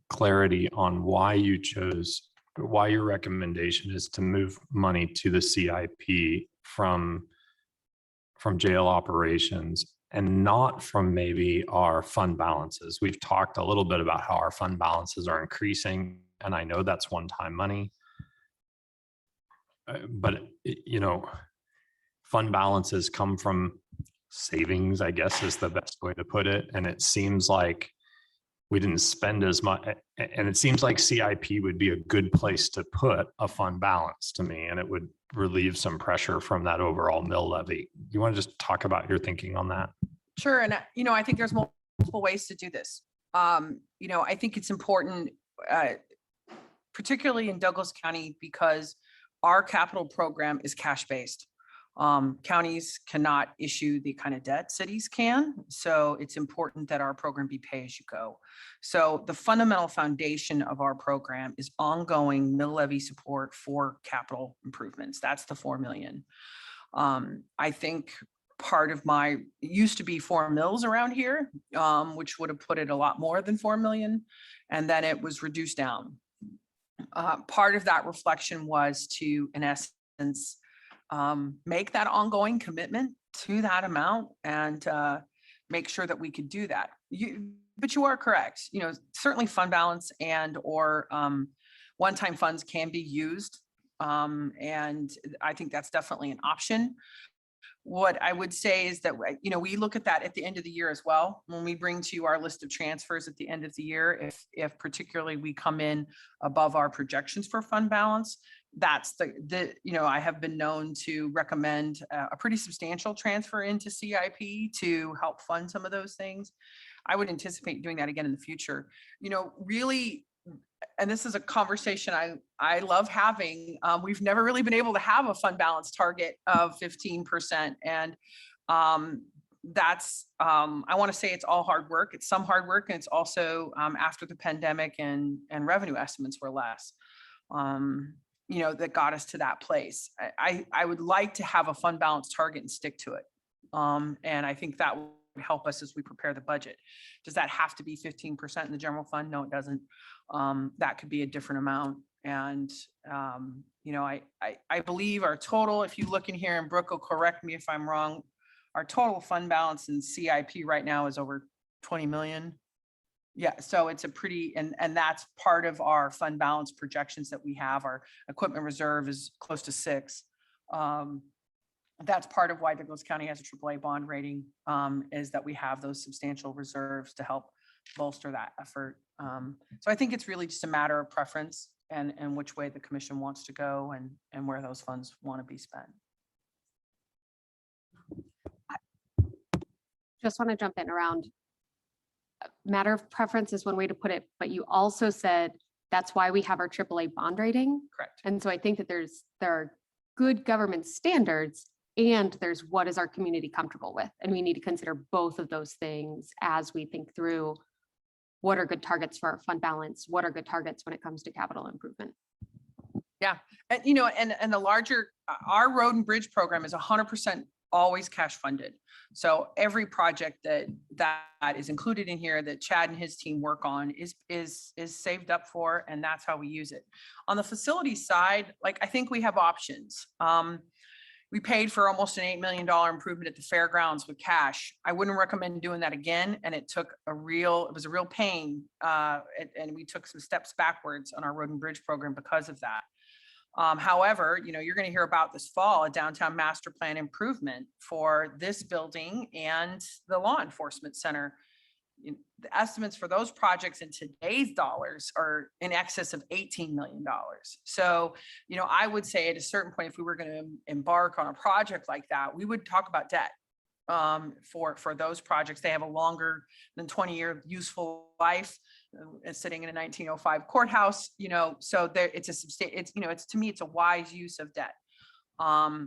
clarity on why your recommendation is to move money to the CIP from jail operations and not from maybe our fund balances. We've talked a little bit about how our fund balances are increasing, and I know that's one-time money. But, you know, fund balances come from savings, I guess is the best way to put it. And it seems like we didn't spend as much, and it seems like CIP would be a good place to put a fund balance to me, and it would relieve some pressure from that overall mill levy. You want to just talk about your thinking on that? Sure. And, you know, I think there's multiple ways to do this. You know, I think it's important, particularly in Douglas County, because our capital program is cash-based. Counties cannot issue the kind of debt cities can. So it's important that our program be pay as you go. So the fundamental foundation of our program is ongoing mill levy support for capital improvements. That's the 4 million. I think part of it used to be 4 mills around here, which would have put it a lot more than 4 million. And then it was reduced down. Part of that reflection was to, in essence, make that ongoing commitment to that amount and make sure that we could do that. But you are correct. You know, certainly fund balance and or one-time funds can be used. And I think that's definitely an option. What I would say is that, you know, we look at that at the end of the year as well. When we bring to you our list of transfers at the end of the year, if particularly we come in above our projections for fund balance, that's you know, I have been known to recommend a pretty substantial transfer into CIP to help fund some of those things. I would anticipate doing that again in the future. Really, and this is a conversation I love having. We've never really been able to have a fund balance target of 15%. And that's, I want to say it's all hard work. It's some hard work, and it's also after the pandemic and revenue estimates were less, that got us to that place. I would like to have a fund balance target and stick to it. And I think that would help us as we prepare the budget. Does that have to be 15% in the general fund? No, it doesn't. That could be a different amount. And, I believe our total, if you look in here, and Brooke will correct me if I'm wrong, our total fund balance in CIP right now is over 20 million. Yeah, so it's a pretty, and that's part of our fund balance projections that we have. Our equipment reserve is close to 6. That's part of why Douglas County has a AAA bond rating, is that we have those substantial reserves to help bolster that effort. So I think it's really just a matter of preference and which way the commission wants to go and where those funds want to be spent. Just want to jump in around matter of preference is one way to put it, but you also said that's why we have our AAA bond rating. Correct. And so I think that there are good government standards, and there's what is our community comfortable with. And we need to consider both of those things as we think through what are good targets for our fund balance, what are good targets when it comes to capital improvement. Yeah, and and the larger, our road and bridge program is 100% always cash funded. So every project that is included in here that Chad and his team work on is saved up for, and that's how we use it. On the facility side, I think we have options. We paid for almost an $8 million improvement at the fairgrounds with cash. I wouldn't recommend doing that again. And it was a real pain. And we took some steps backwards on our road and bridge program because of that. However, you're going to hear about this fall, a downtown master plan improvement for this building and the law enforcement center. The estimates for those projects in today's dollars are in excess of $18 million. So, I would say at a certain point, if we were going to embark on a project like that, we would talk about debt for those projects. They have a longer than 20-year useful life. It's sitting in a 1905 courthouse, so to me, it's a wise use of debt.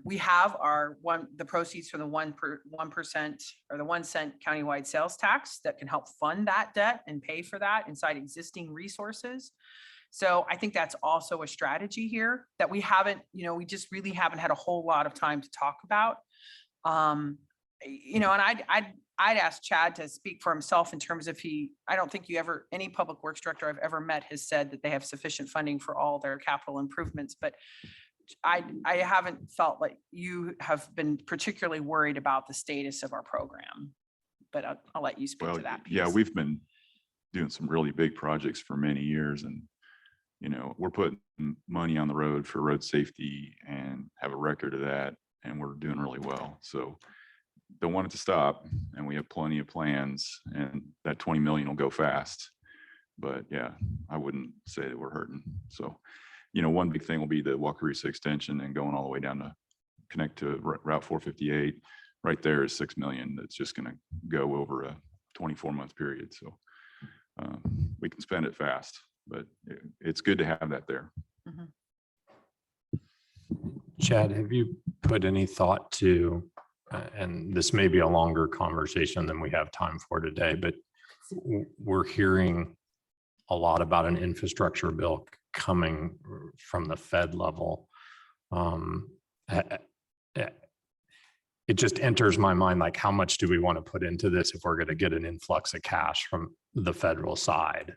We have the proceeds from the 1% or the 1 cent countywide sales tax that can help fund that debt and pay for that inside existing resources. So I think that's also a strategy here that we haven't, we just really haven't had a whole lot of time to talk about. And I'd ask Chad to speak for himself in terms of I don't think any public works director I've ever met has said that they have sufficient funding for all their capital improvements, but I haven't felt like you have been particularly worried about the status of our program, but I'll let you speak to that piece. Yeah, we've been doing some really big projects for many years, and we're putting money on the road for road safety and have a record of that, and we're doing really well. So don't want it to stop, and we have plenty of plans, and that 20 million will go fast. But yeah, I wouldn't say that we're hurting. So one big thing will be the Wakarusa extension and going all the way down to connect to Route 458. Right there is $6 million that's just going to go over a 24-month period. So we can spend it fast, but it's good to have that there. Mm-hmm. Chad, have you put any thought to, and this may be a longer conversation than we have time for today, but we're hearing a lot about an infrastructure bill coming from the Fed level. It just enters my mind, like, how much do we want to put into this if we're going to get an influx of cash from the federal side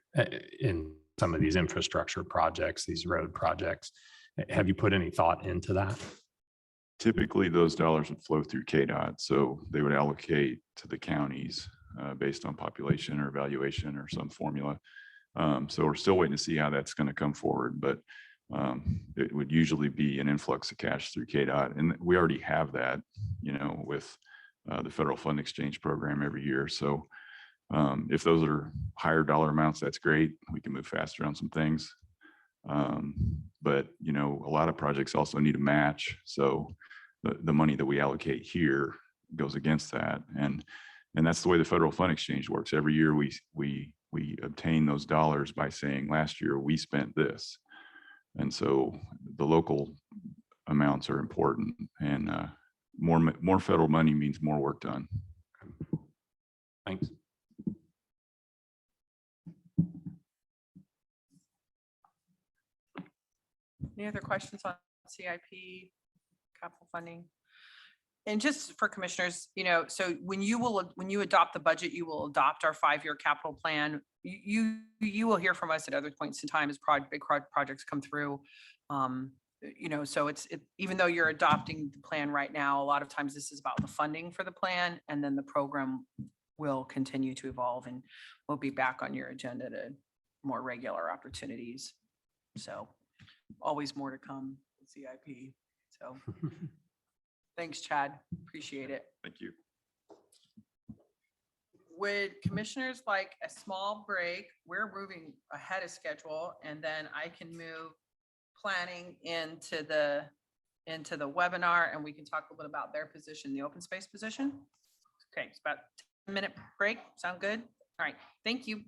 in some of these infrastructure projects, these road projects? Have you put any thought into that? Typically, those dollars would flow through KDOT, so they would allocate to the counties based on population or evaluation or some formula. So we're still waiting to see how that's going to come forward, but it would usually be an influx of cash through KDOT. And we already have that, with the Federal Fund Exchange Program every year. So if those are higher dollar amounts, that's great. We can move faster on some things. But, a lot of projects also need a match. So the money that we allocate here goes against that. And And that's the way the federal fund exchange works. Every year we obtain those dollars by saying last year we spent this. And so the local amounts are important, and more federal money means more work done. Thanks. Any other questions on CIP capital funding? And just for commissioners, so when you adopt the budget, you will adopt our 5-year capital plan. You will hear from us at other points in time as big projects come through. So even though you're adopting the plan right now, a lot of times this is about the funding for the plan, and then the program will continue to evolve, and we'll be back on your agenda to more regular opportunities. So always more to come with CIP. So thanks, Chad. Appreciate it. Thank you. Would commissioners like a small break? We're moving ahead of schedule, and then I can move planning into the webinar, and we can talk a little bit about their position, the open space position. Okay, it's about a 10-minute break. Sound good? All right, thank you.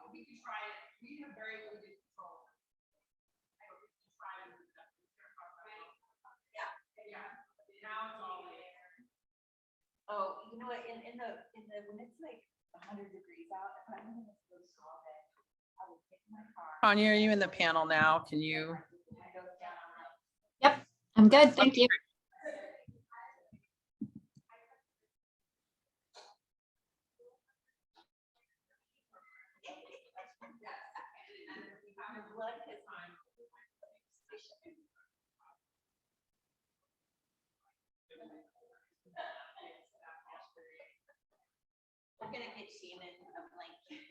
We can try it. We have very limited control. I hope we can try to move that. Yeah. Now it's all there. Oh, you know what, in the, when it's like 100 degrees out, if I'm gonna go solve it, I will take my car. Tanya, are you in the panel now? Can you? Yep, I'm good, thank you. I'm gonna get Shannon a blanket.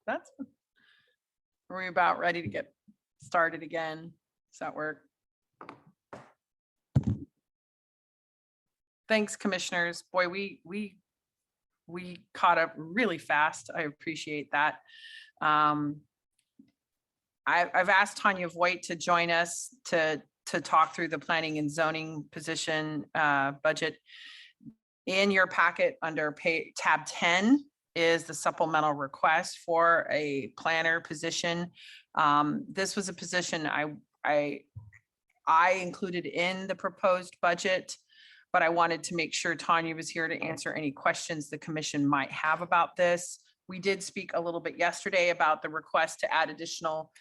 That's. Are we about ready to get started again? Does that work? Thanks, commissioners. Boy, we caught up really fast. I appreciate that. I've asked Tanya Voigt to join us to talk through the planning and zoning position budget. In your packet under tab 10 is the supplemental request for a planner position. This was a position I included in the proposed budget, but I wanted to make sure Tanya was here to answer any questions the commission might have about this. We did speak a little bit yesterday about the request to add additional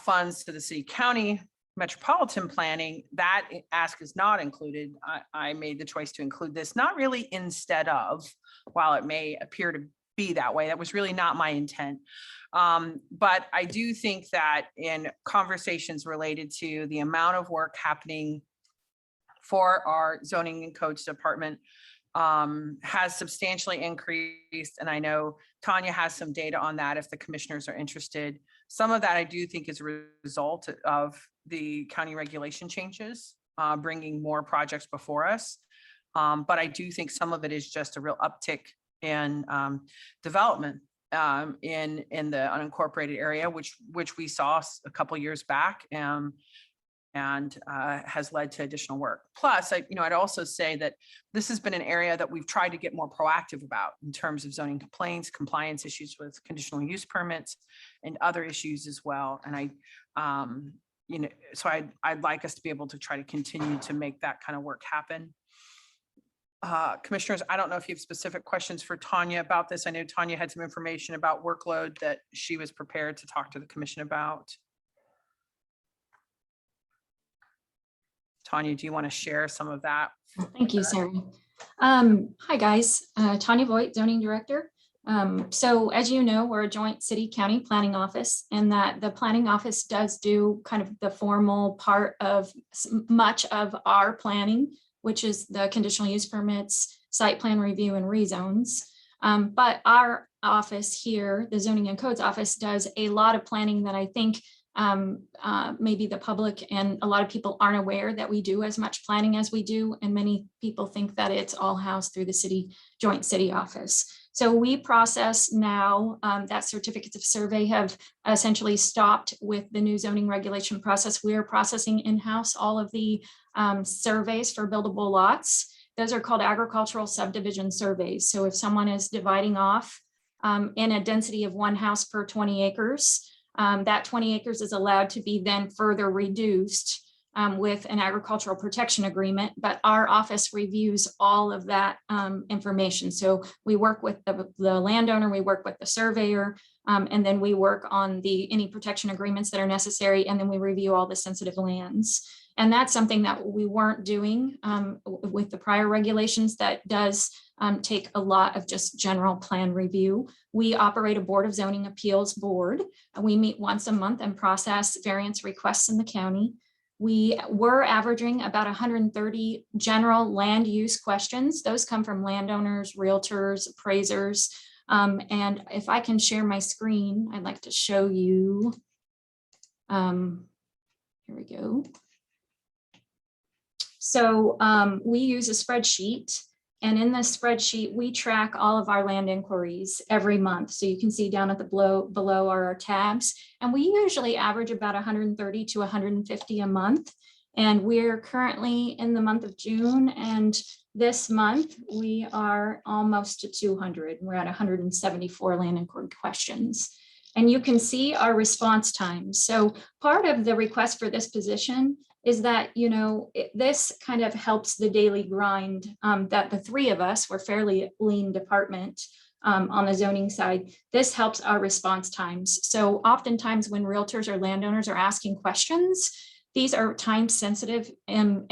funds to the city county metropolitan planning. That ask is not included. I made the choice to include this, not really instead of, while it may appear to be that way. That was really not my intent. But I do think that in conversations related to the amount of work happening for our zoning and codes department has substantially increased. And I know Tanya has some data on that if the commissioners are interested. Some of that I do think is a result of the county regulation changes, bringing more projects before us. But I do think some of it is just a real uptick in development in the unincorporated area, which we saw a couple years back. And has led to additional work. Plus, I'd also say that this has been an area that we've tried to get more proactive about in terms of zoning complaints, compliance issues with conditional use permits, and other issues as well. And so I'd like us to be able to try to continue to make that kind of work happen. Commissioners, I don't know if you have specific questions for Tanya about this. I know Tanya had some information about workload that she was prepared to talk to the commission about. Tanya, do you want to share some of that? Thank you, Sarah. Hi, guys. Tanya Voigt, Zoning Director. So as you know, we're a joint city-county planning office, and that the planning office does do kind of the formal part of much of our planning, which is the conditional use permits, site plan review, and rezones. But our office here, the Zoning and Codes office, does a lot of planning that I think maybe the public and a lot of people aren't aware that we do as much planning as we do. And many people think that it's all housed through the joint city office. So we process now that certificates of survey have essentially stopped with the new zoning regulation process. We are processing in-house all of the surveys for buildable lots. Those are called agricultural subdivision surveys. So if someone is dividing off in a density of 1 house per 20 acres, that 20 acres is allowed to be then further reduced with an agricultural protection agreement, but our office reviews all of that information. So we work with the landowner, we work with the surveyor, and then we work on any protection agreements that are necessary, and then we review all the sensitive lands. And that's something that we weren't doing with the prior regulations. That does take a lot of just general plan review. We operate a Board of Zoning Appeals board. We meet once a month and process variance requests in the county. We were averaging about 130 general land use questions. Those come from landowners, realtors, appraisers. And if I can share my screen, I'd like to show you. Here we go. So we use a spreadsheet, and in this spreadsheet, we track all of our land inquiries every month. So you can see down at the below are our tabs, and we usually average about 130 to 150 a month. And we're currently in the month of June, and this month we are almost to 200. We're at 174 land inquiry questions. And you can see our response times. So part of the request for this position is that, you know, this kind of helps the daily grind that the three of us, we're fairly lean department on the zoning side. This helps our response times. So oftentimes when realtors or landowners are asking questions, these are time sensitive and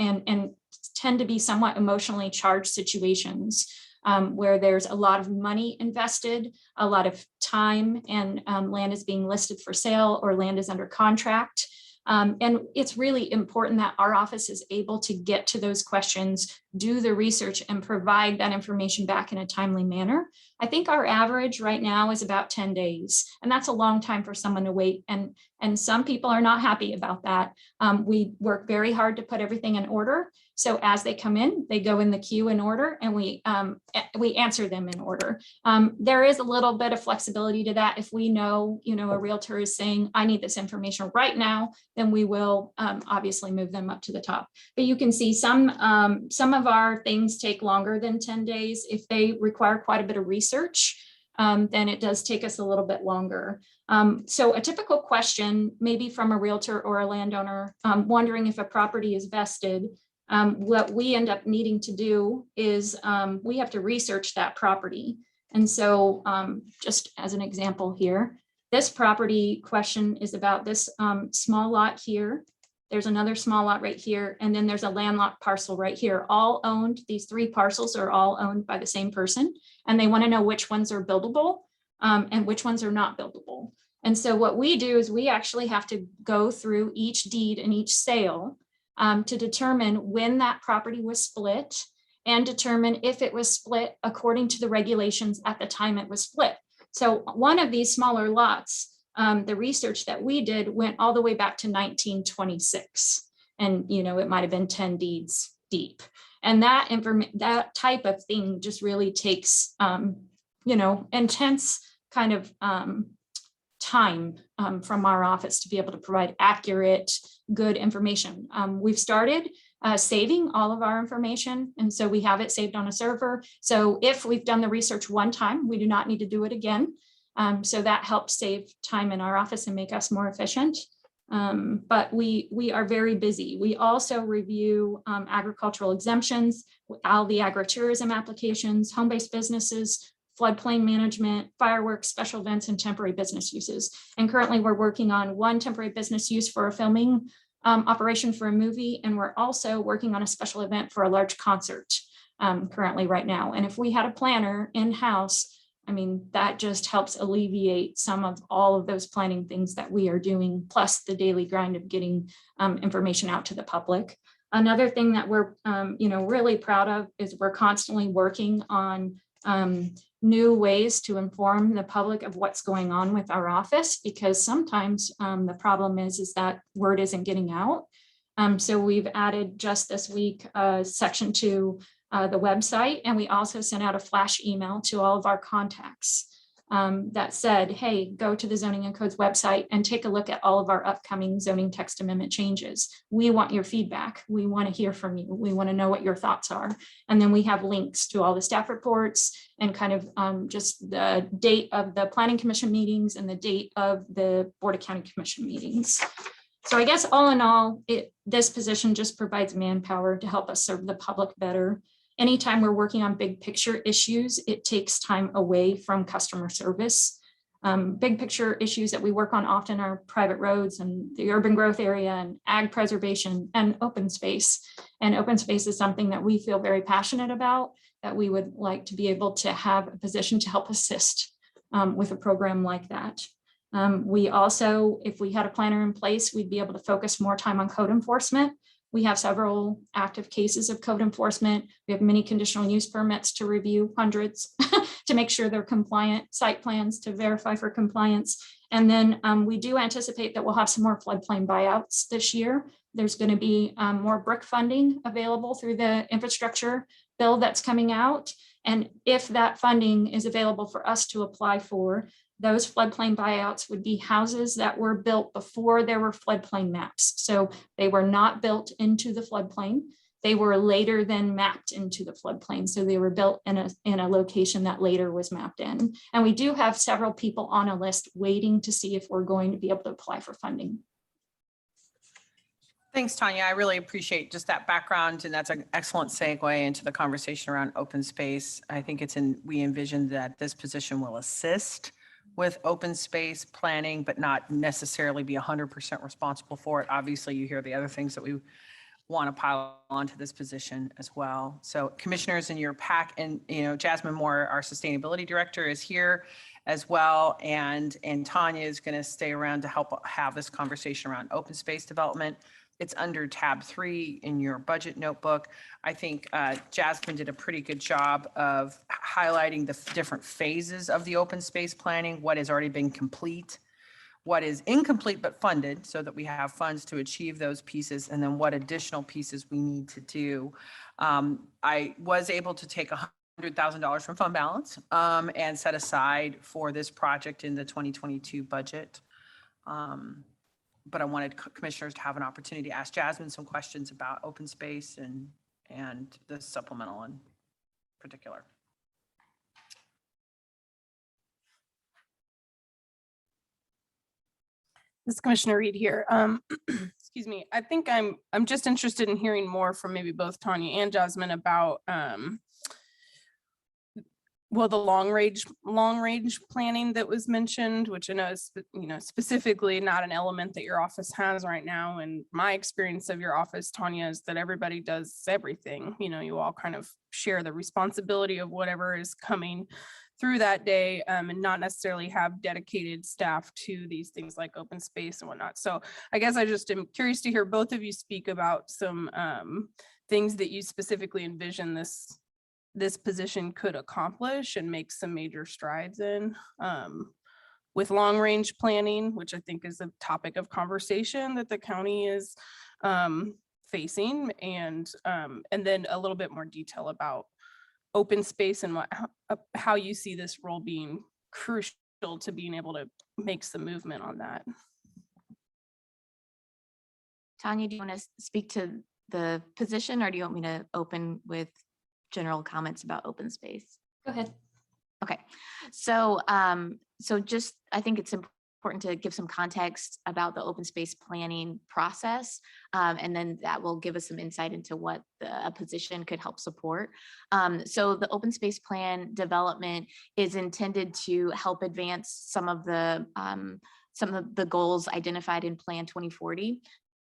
tend to be somewhat emotionally charged situations where there's a lot of money invested, a lot of time, and land is being listed for sale or land is under contract. And it's really important that our office is able to get to those questions, do the research, and provide that information back in a timely manner. I think our average right now is about 10 days, and that's a long time for someone to wait. And some people are not happy about that. We work very hard to put everything in order. So as they come in, they go in the queue in order, and we answer them in order. There is a little bit of flexibility to that. If we know, you know, a realtor is saying, I need this information right now, then we will obviously move them up to the top. But you can see some of our things take longer than 10 days. If they require quite a bit of research, then it does take us a little bit longer. So a typical question, maybe from a realtor or a landowner wondering if a property is vested, what we end up needing to do is we have to research that property. And so just as an example here, this property question is about this small lot here. There's another small lot right here, and then there's a landlocked parcel right here, all owned. These 3 parcels are all owned by the same person, and they want to know which ones are buildable and which ones are not buildable. And so what we do is we actually have to go through each deed and each sale to determine when that property was split and determine if it was split according to the regulations at the time it was split. So one of these smaller lots, the research that we did went all the way back to 1926. And, you know, it might have been 10 deeds deep. And that type of thing just really takes, you know, intense kind of time from our office to be able to provide accurate, good information. We've started saving all of our information, and so we have it saved on a server. So if we've done the research one time, we do not need to do it again. So that helps save time in our office and make us more efficient. But we are very busy. We also review agricultural exemptions, all the agritourism applications, home-based businesses, floodplain management, fireworks, special events, and temporary business uses. And currently we're working on one temporary business use for a filming operation for a movie, and we're also working on a special event for a large concert currently right now. And if we had a planner in-house, I mean, that just helps alleviate some of all of those planning things that we are doing, plus the daily grind of getting information out to the public. Another thing that we're really proud of is we're constantly working on new ways to inform the public of what's going on with our office, because sometimes the problem is that word isn't getting out. So we've added just this week a section to the website, and we also sent out a flash email to all of our contacts that said, hey, go to the Zoning and Codes website and take a look at all of our upcoming zoning text amendment changes. We want your feedback. We want to hear from you. We want to know what your thoughts are. And then we have links to all the staff reports and kind of just the date of the Planning Commission meetings and the date of the Board of County Commission meetings. So I guess all in all, this position just provides manpower to help us serve the public better. Anytime we're working on big picture issues, it takes time away from customer service. Big picture issues that we work on often are private roads and the urban growth area and ag preservation and open space. And open space is something that we feel very passionate about, that we would like to be able to have a position to help assist with a program like that. We also, if we had a planner in place, we'd be able to focus more time on code enforcement. We have several active cases of code enforcement. We have many conditional use permits to review, hundreds, to make sure they're compliant, site plans to verify for compliance. And then we do anticipate that we'll have some more floodplain buyouts this year. There's going to be more brick funding available through the infrastructure bill that's coming out. And if that funding is available for us to apply for, those floodplain buyouts would be houses that were built before there were floodplain maps. So they were not built into the floodplain. They were later then mapped into the floodplain. So they were built in a location that later was mapped in. And we do have several people on a list waiting to see if we're going to be able to apply for funding. Thanks, Tanya. I really appreciate just that background, and that's an excellent segue into the conversation around open space. I think we envision that this position will assist with open space planning, but not necessarily be 100% responsible for it. Obviously, you hear the other things that we want to pile onto this position as well. So commissioners in your pack, and Jasmine Moore, our sustainability director, is here as well. And Tanya is going to stay around to help have this conversation around open space development. It's under tab 3 in your budget notebook. I think Jasmine did a pretty good job of highlighting the different phases of the open space planning, what has already been complete, what is incomplete but funded, so that we have funds to achieve those pieces, and then what additional pieces we need to do. I was able to take $100,000 from fund balance and set aside for this project in the 2022 budget. But I wanted commissioners to have an opportunity to ask Jasmine some questions about open space and the supplemental in particular. This is Commissioner Reed here. Excuse me. I think I'm just interested in hearing more from maybe both Tanya and Jasmine about the long range planning that was mentioned, which I know is specifically not an element that your office has right now. And my experience of your office, Tanya, is that everybody does everything. You all kind of share the responsibility of whatever is coming through that day, and not necessarily have dedicated staff to these things like open space and whatnot. So I guess I just am curious to hear both of you speak about some things that you specifically envision this position could accomplish and make some major strides in, with long range planning, which I think is a topic of conversation that the county is facing, and then a little bit more detail about open space and how you see this role being crucial to being able to make some movement on that. Tanya, do you want to speak to the position, or do you want me to open with general comments about open space? Go ahead. Okay, so just, I think it's important to give some context about the open space planning process, and then that will give us some insight into what a position could help support. So the open space plan development is intended to help advance some of the goals identified in Plan 2040.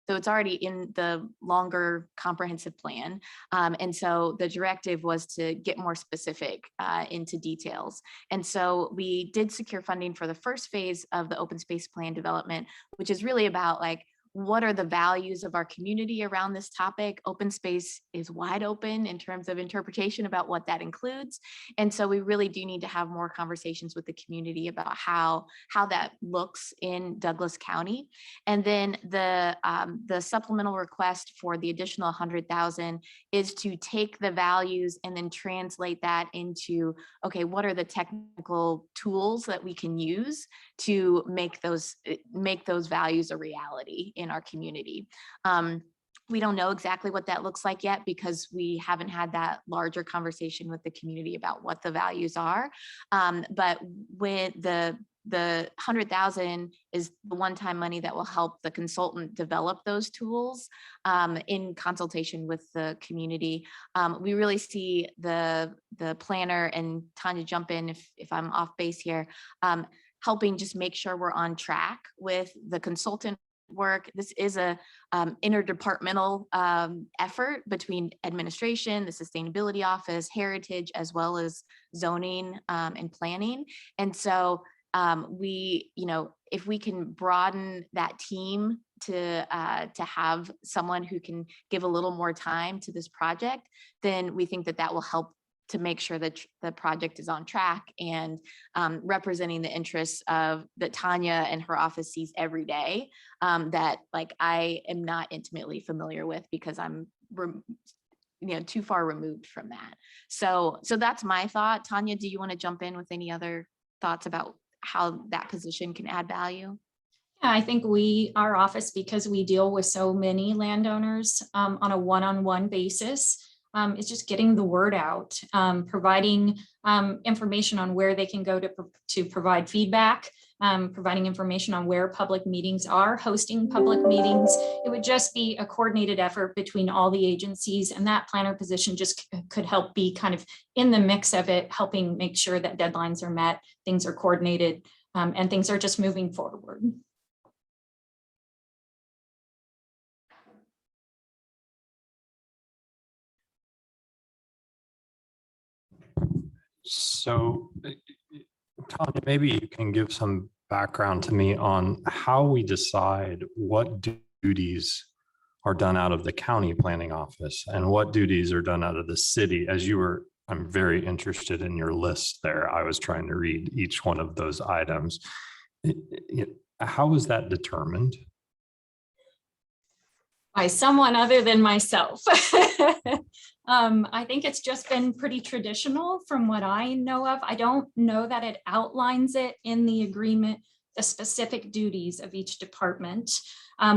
So it's already in the longer comprehensive plan. And so the directive was to get more specific into details. And so we did secure funding for the first phase of the open space plan development, which is really about like, what are the values of our community around this topic? Open space is wide open in terms of interpretation about what that includes. And so we really do need to have more conversations with the community about how that looks in Douglas County. And then the supplemental request for the additional 100,000 is to take the values and then translate that into, okay, what are the technical tools that we can use to make those values a reality in our community. We don't know exactly what that looks like yet because we haven't had that larger conversation with the community about what the values are. But with the 100,000 is the one-time money that will help the consultant develop those tools in consultation with the community. We really see the planner, and Tanya, jump in if I'm off base here, helping just make sure we're on track with the consultant work. This is a interdepartmental effort between administration, the sustainability office, heritage, as well as zoning and planning. And so we, if we can broaden that team to have someone who can give a little more time to this project, then we think that will help to make sure that the project is on track and representing the interests of that Tanya and her office sees every day, that like I am not intimately familiar with because I'm too far removed from that. So that's my thought. Tanya, do you want to jump in with any other thoughts about how that position can add value? Yeah, I think our office, because we deal with so many landowners on a one-on-one basis, is just getting the word out, providing information on where they can go to provide feedback, providing information on where public meetings are, hosting public meetings. It would just be a coordinated effort between all the agencies, and that planner position just could help be kind of in the mix of it, helping make sure that deadlines are met, things are coordinated, and things are just moving forward. So, Tanya, maybe you can give some background to me on how we decide what duties are done out of the county planning office and what duties are done out of the city. I'm very interested in your list there. I was trying to read each one of those items. How is that determined? By someone other than myself. I think it's just been pretty traditional from what I know of. I don't know that it outlines it in the agreement, the specific duties of each department.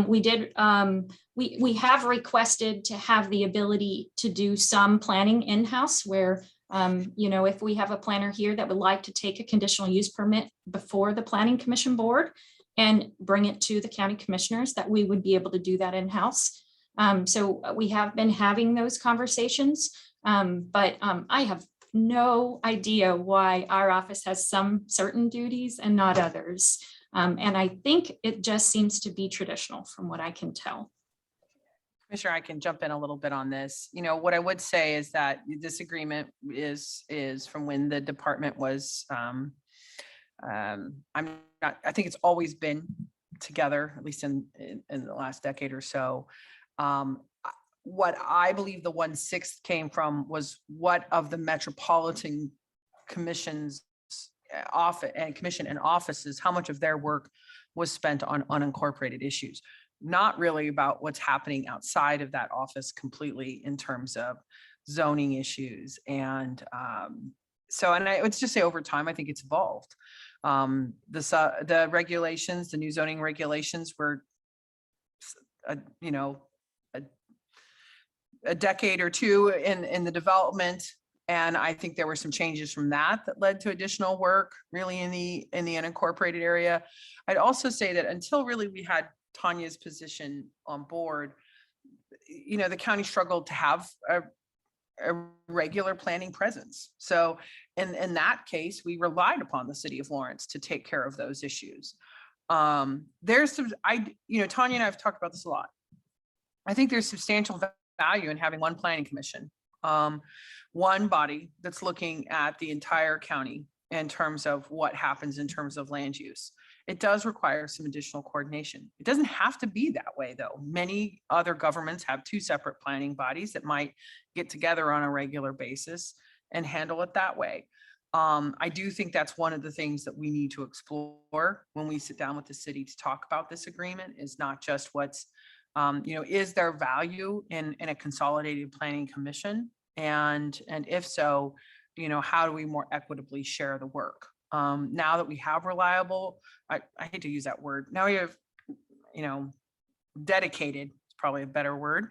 We have requested to have the ability to do some planning in-house where, if we have a planner here that would like to take a conditional use permit before the Planning Commission board and bring it to the county commissioners, that we would be able to do that in-house. So we have been having those conversations, but I have no idea why our office has some certain duties and not others. And I think it just seems to be traditional from what I can tell. Commissioner, I can jump in a little bit on this. What I would say is that this agreement is from when the department was, I think it's always been together, at least in the last decade or so. What I believe the 1/6 came from was what of the Metropolitan Commission's office and commission and offices, how much of their work was spent on unincorporated issues, not really about what's happening outside of that office completely in terms of zoning issues. And and I would just say over time, I think it's evolved. The regulations, the new zoning regulations were, a decade or two in the development. And I think there were some changes from that led to additional work really in the unincorporated area. I'd also say that until really we had Tanya's position on board, the county struggled to have a regular planning presence. So in that case, we relied upon the city of Lawrence to take care of those issues. There's some, Tanya and I have talked about this a lot. I think there's substantial value in having one planning commission. One body that's looking at the entire county in terms of what happens in terms of land use. It does require some additional coordination. It doesn't have to be that way, though. Many other governments have two separate planning bodies that might get together on a regular basis and handle it that way. I do think that's one of the things that we need to explore when we sit down with the city to talk about this agreement, is not just what's, is there value in a consolidated planning commission? And if so, how do we more equitably share the work? Now that we have reliable, I hate to use that word. Now we have, dedicated, it's probably a better word,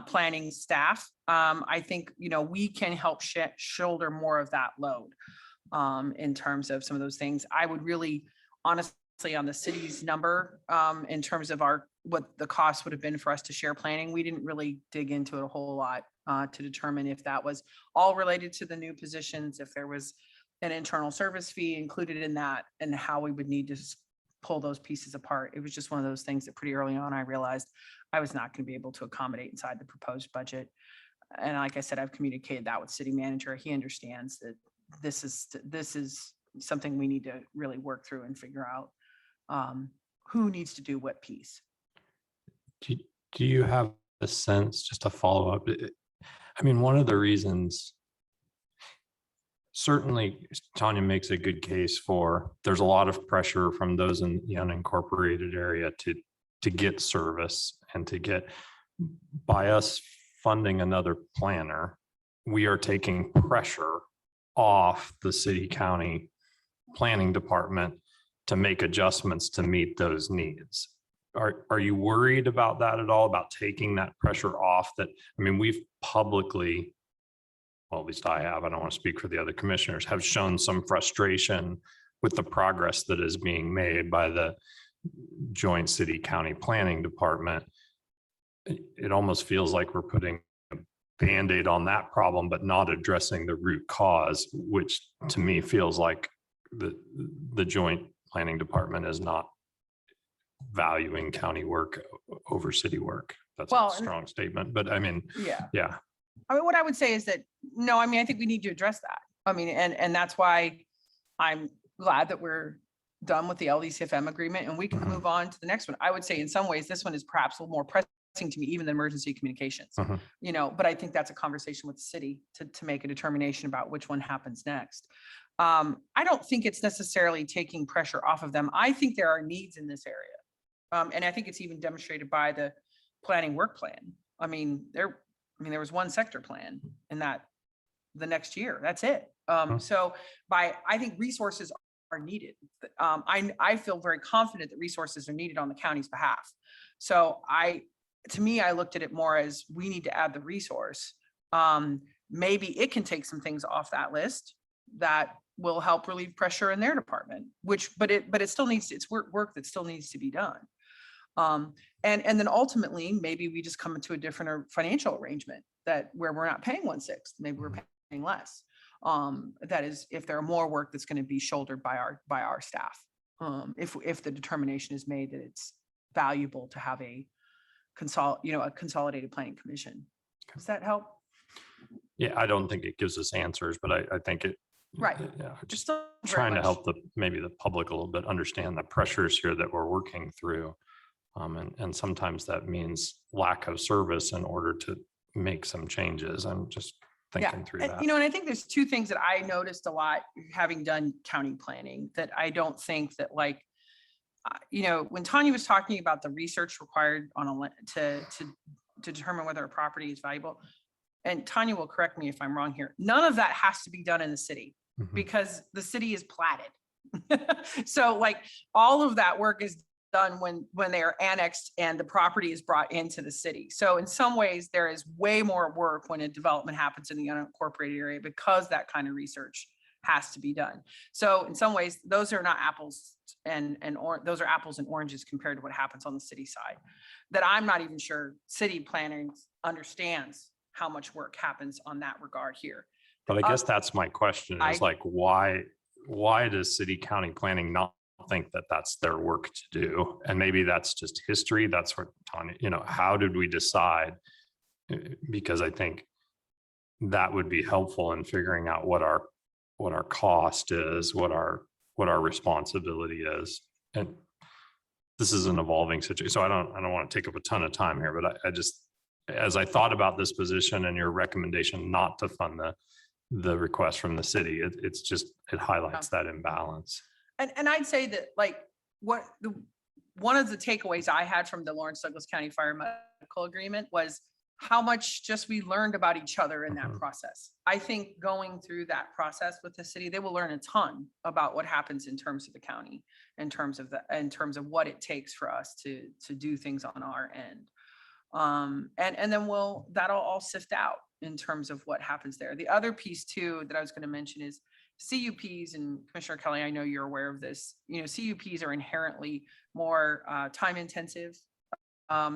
planning staff. I think, we can help shoulder more of that load in terms of some of those things. I would really, honestly, on the city's number, in terms of what the cost would have been for us to share planning, we didn't really dig into it a whole lot to determine if that was all related to the new positions, if there was an internal service fee included in that, and how we would need to pull those pieces apart. It was just one of those things that pretty early on I realized I was not going to be able to accommodate inside the proposed budget. And like I said, I've communicated that with city manager. He understands that this is something we need to really work through and figure out who needs to do what piece. Do you have a sense, just to follow up? I mean, one of the reasons, certainly Tanya makes a good case for, there's a lot of pressure from those in the unincorporated area to get service and to get, by us funding another planner, we are taking pressure off the city county planning department to make adjustments to meet those needs. Are you worried about that at all, about taking that pressure off? That, I mean, we've publicly, well, at least I have, I don't want to speak for the other commissioners, have shown some frustration with the progress that is being made by the joint city county planning department. It almost feels like we're putting a Band-Aid on that problem, but not addressing the root cause, which to me feels like the joint planning department is not valuing county work over city work. That's a strong statement, but I mean, yeah. I mean, what I would say is that, no, I mean, I think we need to address that. I mean, and that's why I'm glad that we're done with the Ldcfm agreement and we can move on to the next one. I would say in some ways, this one is perhaps a little more pressing to me, even than emergency communications, but I think that's a conversation with the city to make a determination about which one happens next. I don't think it's necessarily taking pressure off of them. I think there are needs in this area. And I think it's even demonstrated by the planning work plan. I mean, there was one sector plan in that the next year, that's it. So I think resources are needed. I feel very confident that resources are needed on the county's behalf. So to me, I looked at it more as we need to add the resource. Maybe it can take some things off that list that will help relieve pressure in their department, but it still needs, it's work that still needs to be done. And then ultimately, maybe we just come into a different financial arrangement where we're not paying 1/6, maybe we're paying less. That is, if there are more work that's going to be shouldered by our staff, if the determination is made that it's valuable to have a consolidated planning commission. Does that help? Yeah, I don't think it gives us answers, but I think it. Right. Yeah, just trying to help maybe the public a little bit understand the pressures here that we're working through. And sometimes that means lack of service in order to make some changes. I'm just thinking through that. And I think there's two things that I noticed a lot having done county planning that I don't think that when Tanya was talking about the research required to determine whether a property is valuable, and Tanya will correct me if I'm wrong here, none of that has to be done in the city because the city is platted. So all of that work is done when they are annexed and the property is brought into the city. So in some ways, there is way more work when a development happens in the unincorporated area because that kind of research has to be done. So in some ways, those are not apples those are apples and oranges compared to what happens on the city side. That I'm not even sure city planning understands how much work happens on that regard here. But I guess that's my question is why does city county planning not think that that's their work to do. And maybe that's just history. That's what Tanya, how did we decide? Because I think that would be helpful in figuring out what our cost is, what our responsibility is. And this is an evolving situation. So I don't want to take up a ton of time here, but I just, as I thought about this position and your recommendation not to fund the request from the city, it highlights that imbalance. And I'd say that one of the takeaways I had from the Lawrence Douglas County Fire Medical Agreement was how much just we learned about each other in that process. I think going through that process with the city, they will learn a ton about what happens in terms of the county, in terms of what it takes for us to do things on our end. And then that'll all sift out in terms of what happens there. The other piece too that I was going to mention is CUPs, and Commissioner Kelly, I know you're aware of this. CUPs are inherently more time intensive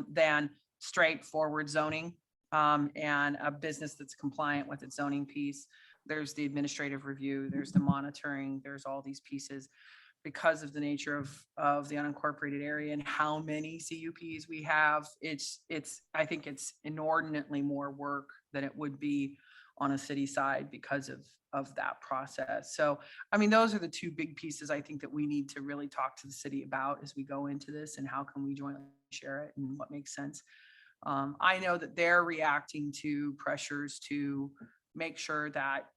than straightforward zoning, and a business that's compliant with its zoning piece. There's the administrative review, there's the monitoring, there's all these pieces. Because of the nature of the unincorporated area and how many CUPs we have, I think it's inordinately more work than it would be on a city side because of that process. So, I mean, those are the two big pieces I think that we need to really talk to the city about as we go into this, and how can we jointly share it and what makes sense. I know that they're reacting to pressures to make sure that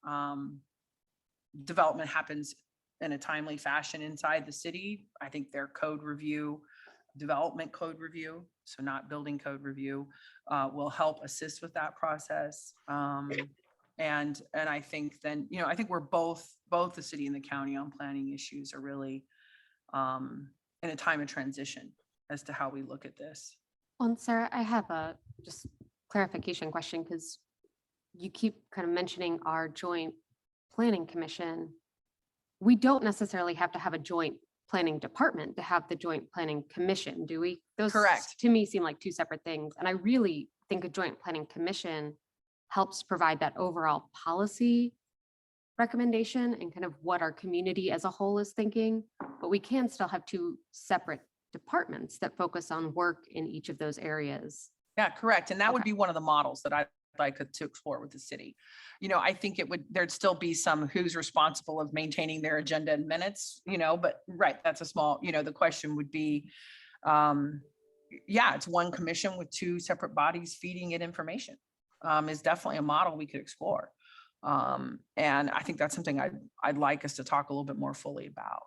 development happens in a timely fashion inside the city. I think their code review, development code review, so not building code review, will help assist with that process. And I think then, I think we're both the city and the county on planning issues are really in a time of transition as to how we look at this. Well, and Sarah, I have a just clarification question, because you keep kind of mentioning our joint planning commission. We don't necessarily have to have a joint planning department to have the joint planning commission, do we? Those Correct. To me seem like two separate things. And I really think a joint planning commission helps provide that overall policy recommendation and kind of what our community as a whole is thinking. But we can still have two separate departments that focus on work in each of those areas. Yeah, correct. And that would be one of the models that I'd like to explore with the city. I think there'd still be some who's responsible of maintaining their agenda and minutes, but right, that's a small, the question would be, it's one commission with two separate bodies feeding it information, is definitely a model we could explore. And I think that's something I'd like us to talk a little bit more fully about.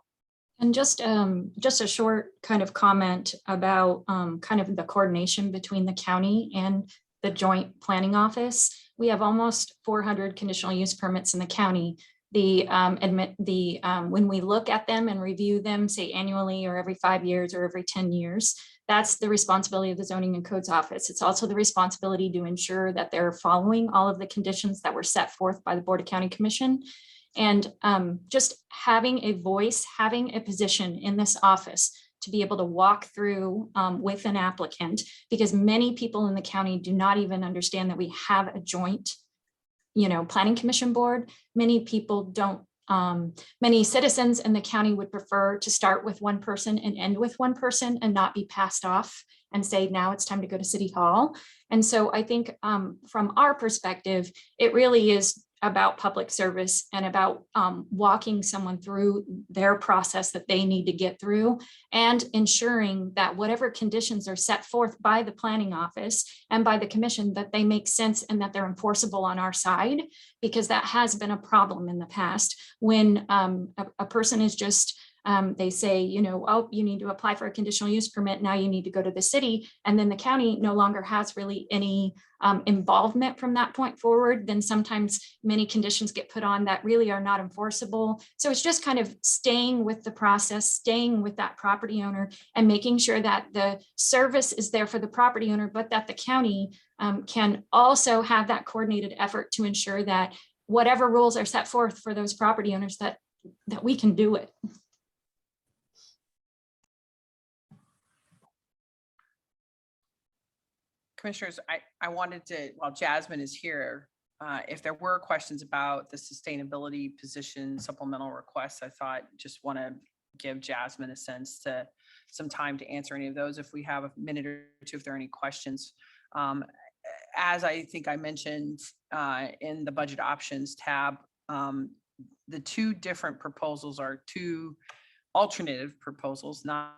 And just a short kind of comment about kind of the coordination between the county and the joint planning office. We have almost 400 conditional use permits in the county. When we look at them and review them, say annually or every 5 years or every 10 years, that's the responsibility of the zoning and codes office. It's also the responsibility to ensure that they're following all of the conditions that were set forth by the Board of County Commission. And just having a voice, having a position in this office to be able to walk through with an applicant, because many people in the county do not even understand that we have a joint, planning commission board. Many people don't, many citizens in the county would prefer to start with one person and end with one person and not be passed off and say, now it's time to go to City Hall. And so I think from our perspective, it really is about public service and about walking someone through their process that they need to get through, and ensuring that whatever conditions are set forth by the planning office and by the commission, that they make sense and that they're enforceable on our side, because that has been a problem in the past when a person is just they say, oh, you need to apply for a conditional use permit. Now you need to go to the city. And then the county no longer has really any involvement from that point forward. Then sometimes many conditions get put on that really are not enforceable. So it's just kind of staying with the process, staying with that property owner and making sure that the service is there for the property owner, but that the county can also have that coordinated effort to ensure that whatever rules are set forth for those property owners, that we can do it. Commissioners, I wanted to, while Jasmine is here, if there were questions about the sustainability position supplemental requests, I thought just want to give Jasmine a sense to some time to answer any of those if we have a minute or two, if there are any questions. As I think I mentioned in the budget options tab, the two different proposals are two alternative proposals, not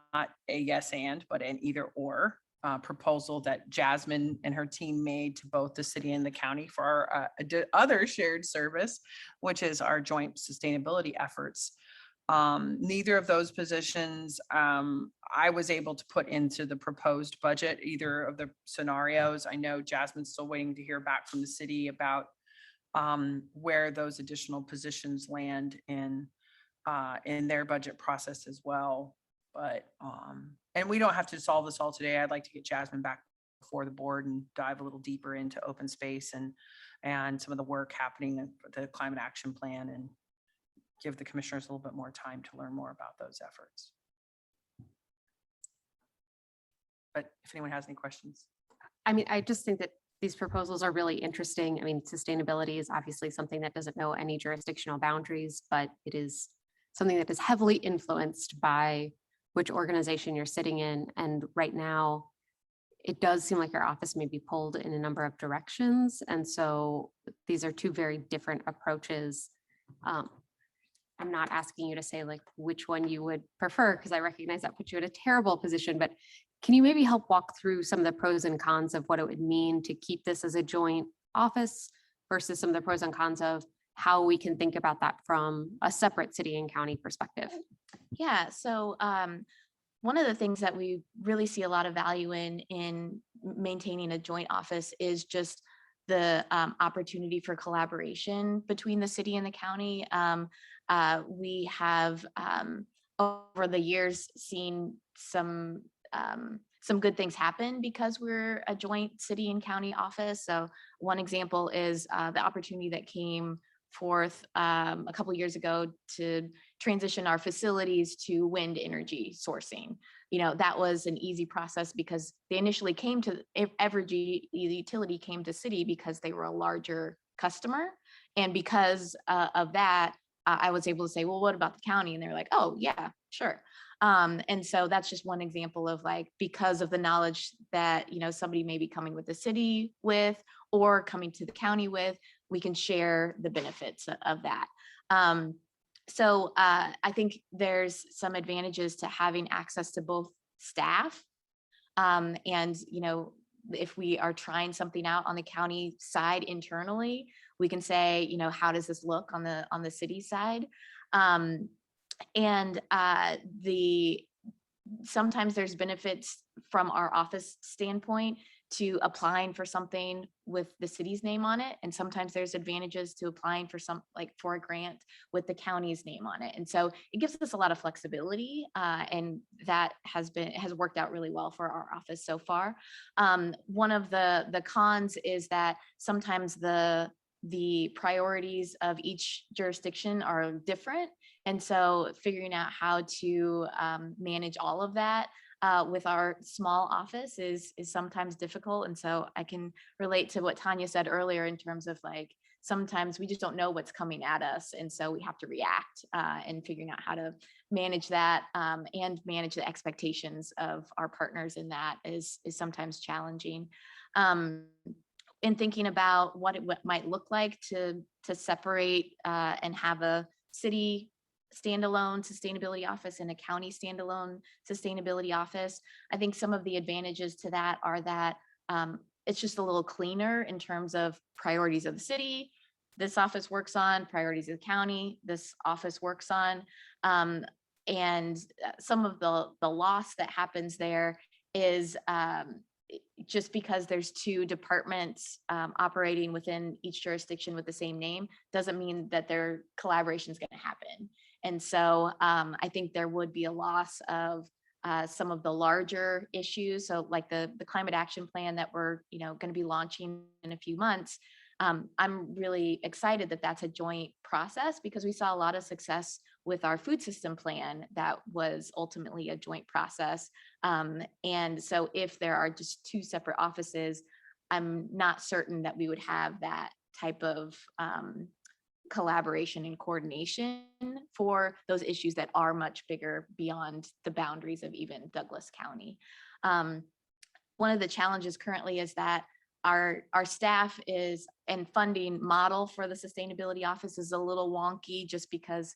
a yes and, but an either or proposal that Jasmine and her team made to both the city and the county for our other shared service, which is our joint sustainability efforts. Neither of those positions I was able to put into the proposed budget, either of the scenarios. I know Jasmine's still waiting to hear back from the city about where those additional positions land in their budget process as well. But, and we don't have to solve this all today. I'd like to get Jasmine back before the board and dive a little deeper into open space and some of the work happening in the climate action plan, and give the commissioners a little bit more time to learn more about those efforts. But if anyone has any questions. I mean, I just think that these proposals are really interesting. I mean, sustainability is obviously something that doesn't know any jurisdictional boundaries, but it is something that is heavily influenced by which organization you're sitting in. And right now, it does seem like your office may be pulled in a number of directions. And so these are two very different approaches. I'm not asking you to say like which one you would prefer, because I recognize that puts you in a terrible position, but can you maybe help walk through some of the pros and cons of what it would mean to keep this as a joint office versus some of the pros and cons of how we can think about that from a separate city and county perspective? Yeah, so one of the things that we really see a lot of value in maintaining a joint office is just the opportunity for collaboration between the city and the county. We have over the years seen some good things happen because we're a joint city and county office. So one example is the opportunity that came forth a couple of years ago to transition our facilities to wind energy sourcing. You know, that was an easy process because they initially came to Evergy, the utility came to city because they were a larger customer. And because of that, I was able to say, well, what about the county? And they're like, oh yeah, sure. And so that's just one example of like, because of the knowledge that, you know, somebody may be coming with the city with, or coming to the county with, we can share the benefits of that. So I think there's some advantages to having access to both staff. And, you know, if we are trying something out on the county side internally, we can say, you know, how does this look on the city side? And sometimes there's benefits from our office standpoint to applying for something with the city's name on it. And sometimes there's advantages to applying for for a grant with the county's name on it. And so it gives us a lot of flexibility, and that has worked out really well for our office so far. One of the cons is that sometimes the priorities of each jurisdiction are different. And so figuring out how to manage all of that with our small office is sometimes difficult. And so I can relate to what Tanya said earlier in terms of like, sometimes we just don't know what's coming at us. And so we have to react, and figuring out how to manage that and manage the expectations of our partners in that is sometimes challenging. In thinking about what it might look like to separate and have a city standalone sustainability office and a county standalone sustainability office, I think some of the advantages to that are that it's just a little cleaner in terms of priorities of the city. This office works on priorities of the county. This office works on, and some of the loss that happens there is just because there's two departments operating within each jurisdiction with the same name doesn't mean that their collaboration is going to happen. And so I think there would be a loss of some of the larger issues. So like the climate action plan that we're going to be launching in a few months. I'm really excited that that's a joint process because we saw a lot of success with our food system plan that was ultimately a joint process. And so if there are just two separate offices, I'm not certain that we would have that type of collaboration and coordination for those issues that are much bigger beyond the boundaries of even Douglas County. One of the challenges currently is that our staff is and funding model for the sustainability office is a little wonky just because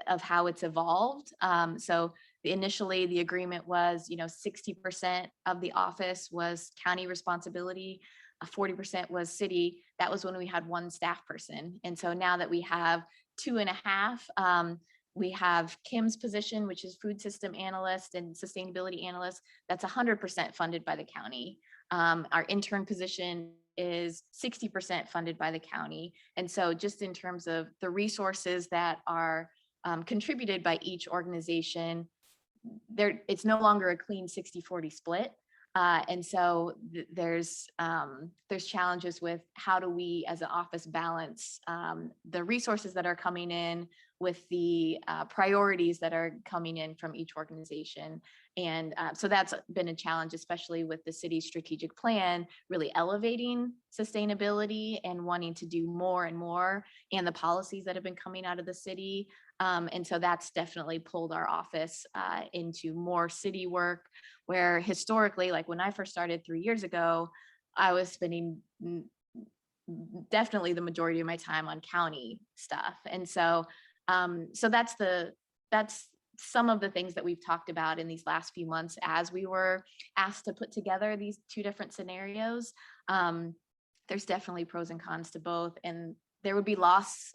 of how it's evolved. So initially the agreement was, 60% of the office was county responsibility, 40% was city. That was when we had one staff person. And so now that we have 2.5, we have Kim's position, which is food system analyst and sustainability analyst. That's 100% funded by the county. Our intern position is 60% funded by the county. And so just in terms of the resources that are contributed by each organization, it's no longer a clean 60-40 split. And so there's challenges with how do we as an office balance the resources that are coming in with the priorities that are coming in from each organization. And so that's been a challenge, especially with the city's strategic plan, really elevating sustainability and wanting to do more and more, and the policies that have been coming out of the city. And so that's definitely pulled our office into more city work, where historically, like when I first started 3 years ago, I was spending definitely the majority of my time on county stuff. And so that's some of the things that we've talked about in these last few months as we were asked to put together these two different scenarios. There's definitely pros and cons to both, and there would be loss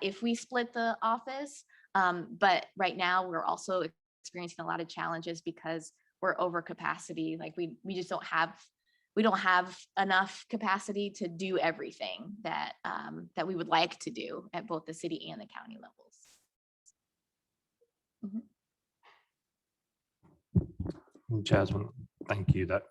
if we split the office. But right now we're also experiencing a lot of challenges because we're over capacity. Like we just don't have enough capacity to do everything that that we would like to do at both the city and the county levels. Jasmine, thank you. That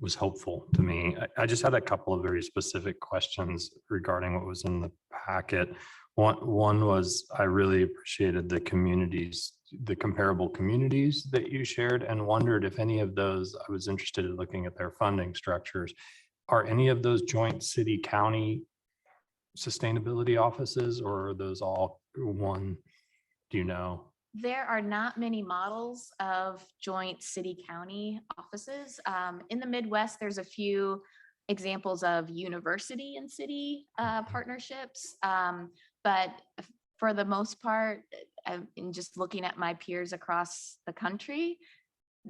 was helpful to me. I just had a couple of very specific questions regarding what was in the packet. One was, I really appreciated the comparable communities that you shared, and wondered if any of those, I was interested in looking at their funding structures. Are any of those joint city county sustainability offices, or are those all one? Do you know? There are not many models of joint city county offices. In the Midwest, there's a few examples of university and city partnerships. But for the most part, in just looking at my peers across the country,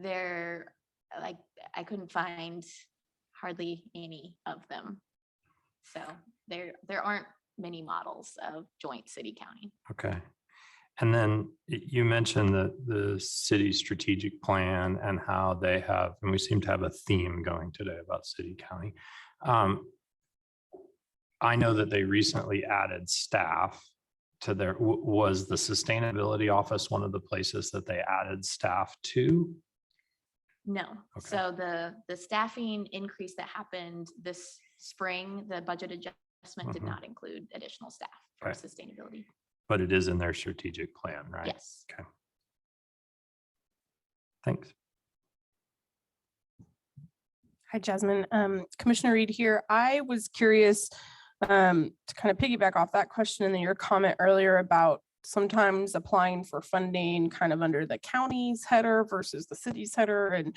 I couldn't find hardly any of them. So there aren't many models of joint city county. Okay. And then you mentioned the city's strategic plan and how they have, and we seem to have a theme going today about city county. I know that they recently added staff to their, was the sustainability office one of the places that they added staff to? No. Okay. So the staffing increase that happened this spring, the budget adjustment did not include additional staff for sustainability. But it is in their strategic plan, right? Yes. Okay. Thanks. Hi, Jasmine. Commissioner Reed here. I was curious to kind of piggyback off that question and then your comment earlier about sometimes applying for funding kind of under the county's header versus the city's header and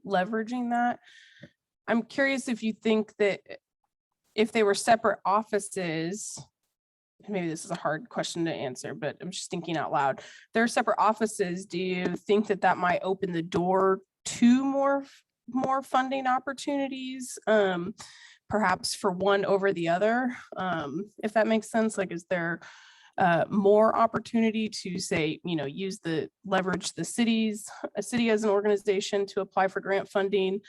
leveraging that. I'm curious if you think that if they were separate offices, maybe this is a hard question to answer, but I'm just thinking out loud. They're separate offices. Do you think that that might open the door to more funding opportunities, perhaps for one over the other? If that makes sense, like, is there more opportunity to say, leverage a city as an organization to apply for grant funding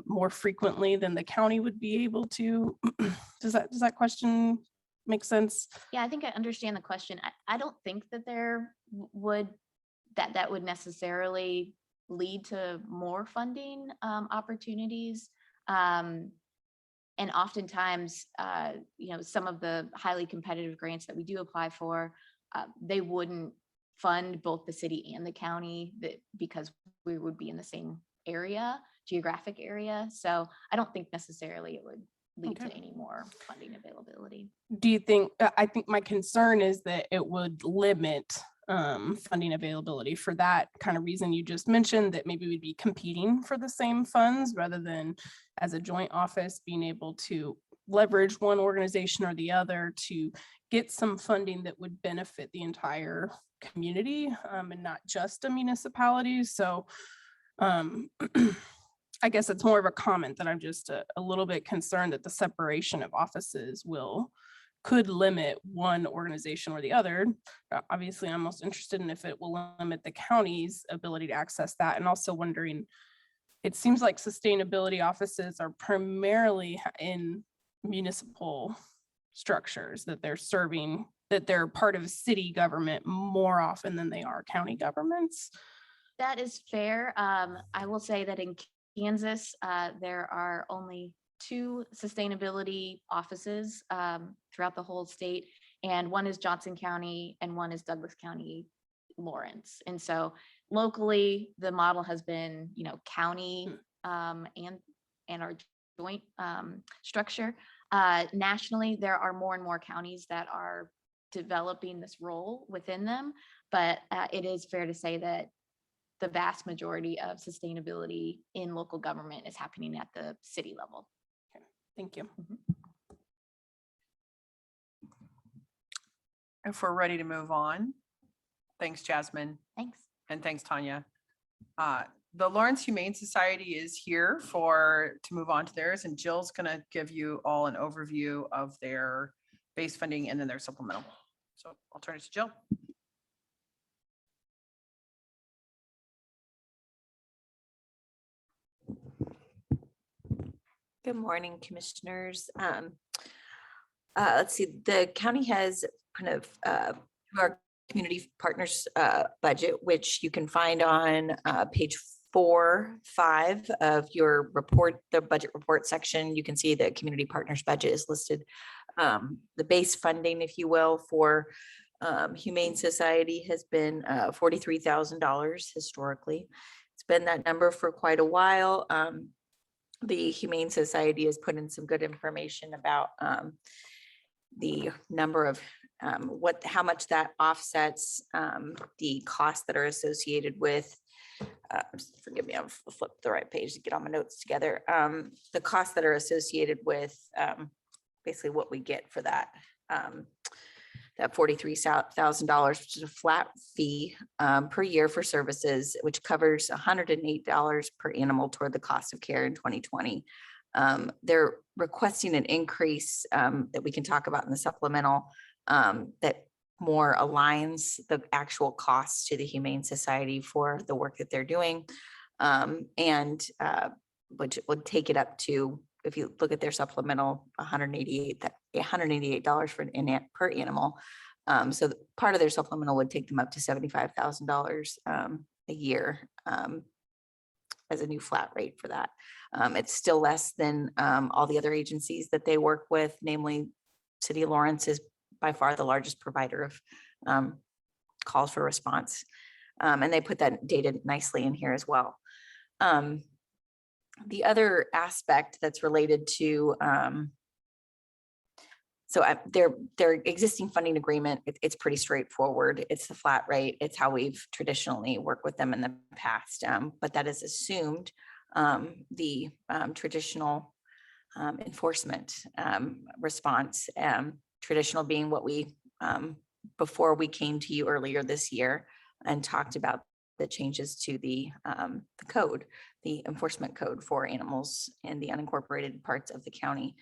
more frequently than the county would be able to? Does that question make sense? Yeah, I think I understand the question. I don't think that that would necessarily lead to more funding opportunities. And oftentimes, some of the highly competitive grants that we do apply for, they wouldn't fund both the city and the county because we would be in the same geographic area. So I don't think necessarily it would lead to Okay. any more funding availability. Do you think, I think my concern is that it would limit funding availability for that kind of reason you just mentioned, that maybe we'd be competing for the same funds rather than as a joint office being able to leverage one organization or the other to get some funding that would benefit the entire community and not just a municipality. So I guess it's more of a comment that I'm just a little bit concerned that the separation of offices could limit one organization or the other. Obviously, I'm most interested in if it will limit the county's ability to access that, and also wondering, it seems like sustainability offices are primarily in municipal structures that they're serving, that they're part of city government more often than they are county governments. That is fair. I will say that in Kansas, there are only 2 sustainability offices throughout the whole state, and one is Johnson County and one is Douglas County, Lawrence. And so locally, the model has been, county and our joint structure. Nationally, there are more and more counties that are developing this role within them, but it is fair to say that the vast majority of sustainability in local government is happening at the city level. Okay, thank you. If we're ready to move on. Thanks, Jasmine. Thanks. And thanks, Tanya. The Lawrence Humane Society is here to move on to theirs, and Jill's going to give you all an overview of their base funding and then their supplemental. So I'll turn it to Jill. Good morning, commissioners. Let's see, the county has kind of our community partners budget, which you can find on page 4-5 of your report, the budget report section. You can see the community partners budget is listed. The base funding, if you will, for Humane Society has been $43,000 historically. It's been that number for quite a while. The Humane Society has put in some good information about the number of how much that offsets the costs that are associated with, forgive me, I've flipped the right page to get all my notes together. The costs that are associated with basically what we get for that. That $43,000, which is a flat fee per year for services, which covers $108 per animal toward the cost of care in 2020. They're requesting an increase that we can talk about in the supplemental that more aligns the actual costs to the Humane Society for the work that they're doing, and which would take it up to, if you look at their supplemental, $188 per animal. So part of their supplemental would take them up to $75,000 a year as a new flat rate for that. It's still less than all the other agencies that they work with, namely City of Lawrence is by far the largest provider of calls for response. And they put that data nicely in here as well. The other aspect that's related to, their existing funding agreement, it's pretty straightforward. It's the flat rate. It's how we've traditionally worked with them in the past, but that is assumed the traditional enforcement response, traditional being what we, before we came to you earlier this year and talked about the changes to the code, the enforcement code for animals in the unincorporated parts of the county.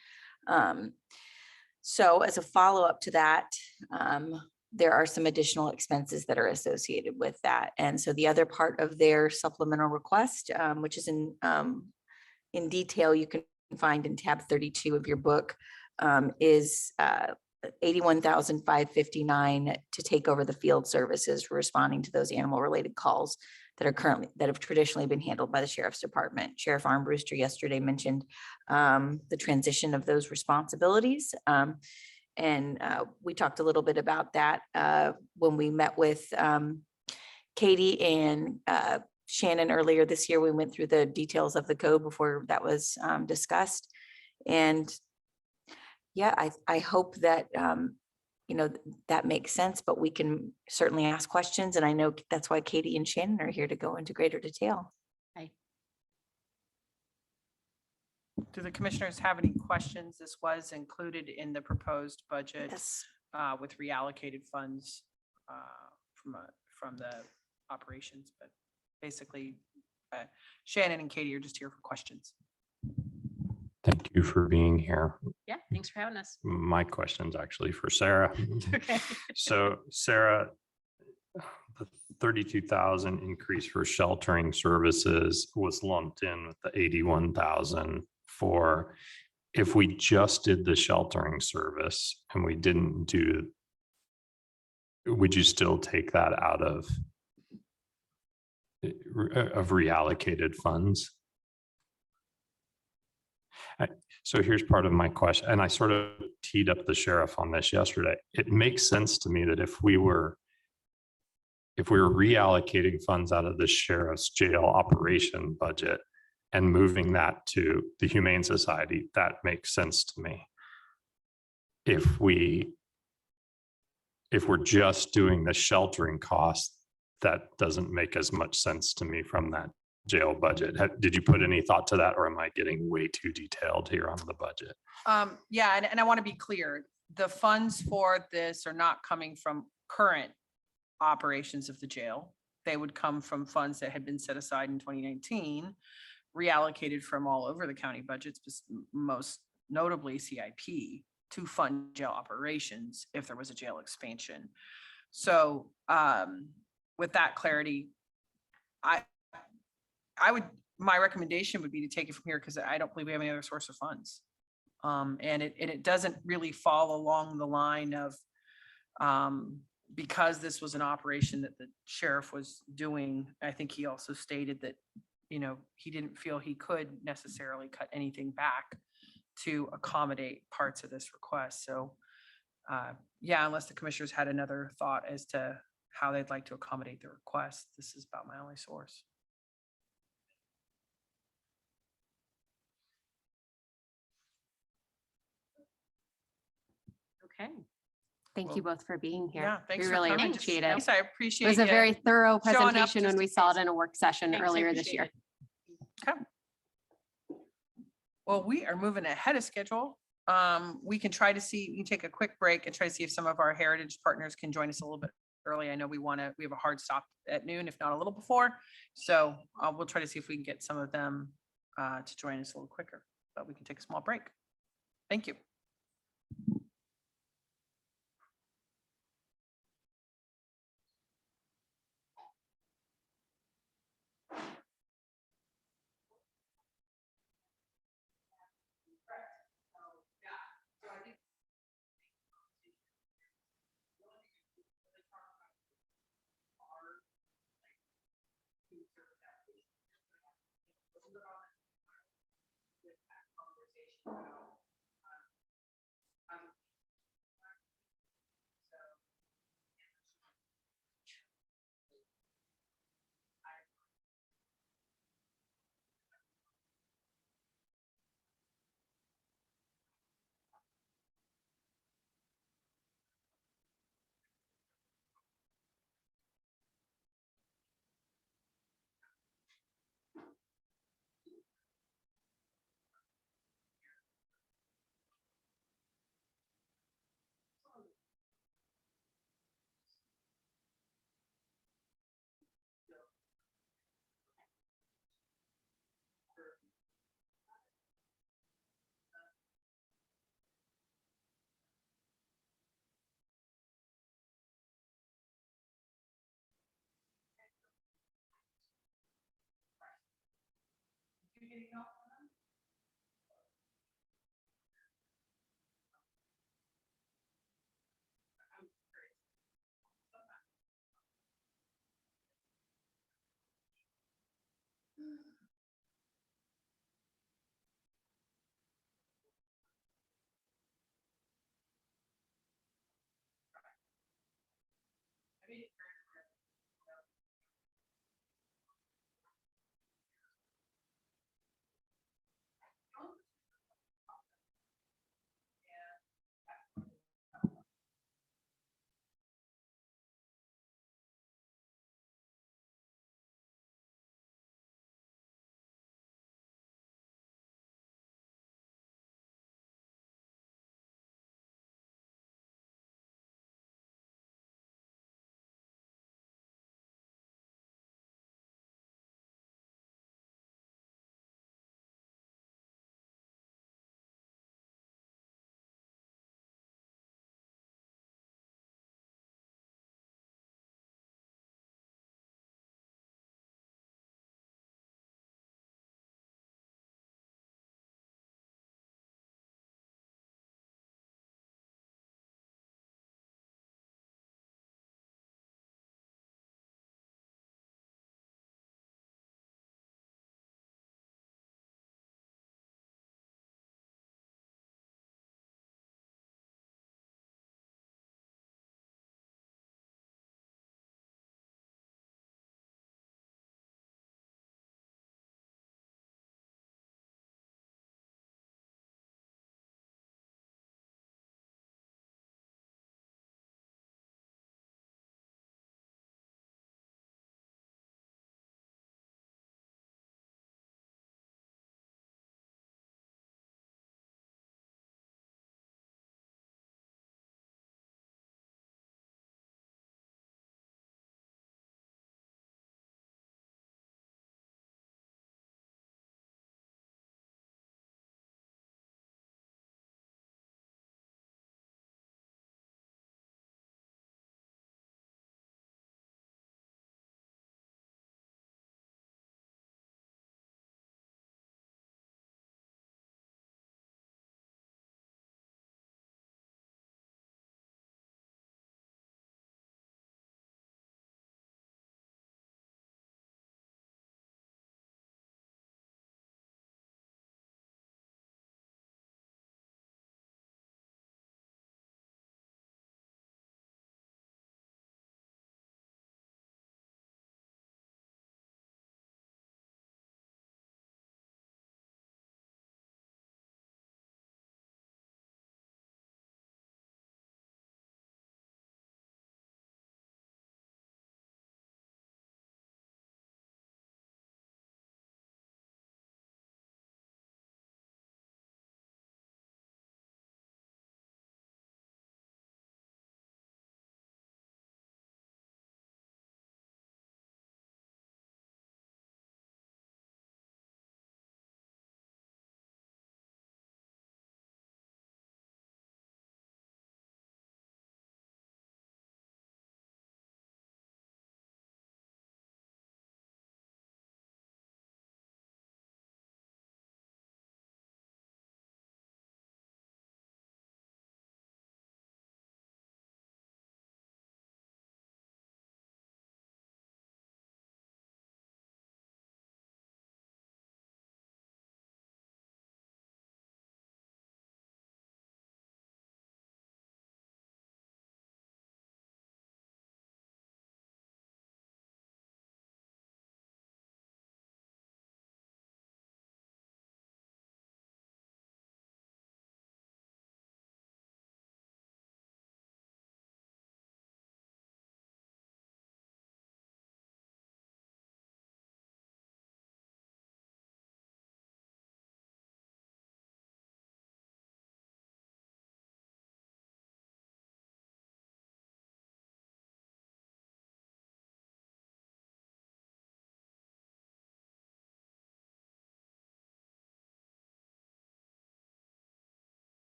So as a follow-up to that, there are some additional expenses that are associated with that. And so the other part of their supplemental request, which is in detail, you can find in tab 32 of your book, is $81,559 to take over the field services for responding to those animal related calls that have traditionally been handled by the Sheriff's Department. Sheriff Armbruster yesterday mentioned the transition of those responsibilities. And we talked a little bit about that when we met with Katie and Shannon earlier this year. We went through the details of the code before that was discussed. And yeah, I hope that, you know, that makes sense, but we can certainly ask questions. And I know that's why Katie and Shannon are here to go into greater detail. Do the commissioners have any questions? This was included in the proposed budget Yes. with reallocated funds from the operations, but basically Shannon and Katie are just here for questions. Thank you for being here. Yeah, thanks for having us. My question's actually for Sarah. Okay. So Sarah, the 32,000 increase for sheltering services was lumped in with the 81,000 for if we just did the sheltering service and we didn't do, would you still take that out of reallocated funds? So here's part of my question, and I sort of teed up the sheriff on this yesterday. It makes sense to me that if we were reallocating funds out of the sheriff's jail operation budget and moving that to the Humane Society, that makes sense to me. If we're just doing the sheltering cost, that doesn't make as much sense to me from that jail budget. Did you put any thought to that, or am I getting way too detailed here on the budget? Yeah, and I want to be clear. The funds for this are not coming from current operations of the jail. They would come from funds that had been set aside in 2019, reallocated from all over the county budgets, most notably CIP, to fund jail operations if there was a jail expansion. So with that clarity, my recommendation would be to take it from here because I don't believe we have any other source of funds. And it doesn't really fall along the line of, because this was an operation that the sheriff was doing. I think he also stated that, you know, he didn't feel he could necessarily cut anything back to accommodate parts of this request. So yeah, unless the commissioners had another thought as to how they'd like to accommodate the request, this is about my only source. Okay. Thank you both for being here. Yeah, thanks We for really coming. appreciate it. Thanks, I It appreciate was a you very thorough showing up presentation when just we in saw case. it in a work session Thanks, I earlier this appreciate year. it. Okay. Well, we are moving ahead of schedule. We can try to see, we can take a quick break and try to see if some of our heritage partners can join us a little bit early. I know we have a hard stop at noon, if not a little before. So we'll try to see if we can get some of them to join us a little quicker, but we can take a small break. Thank you.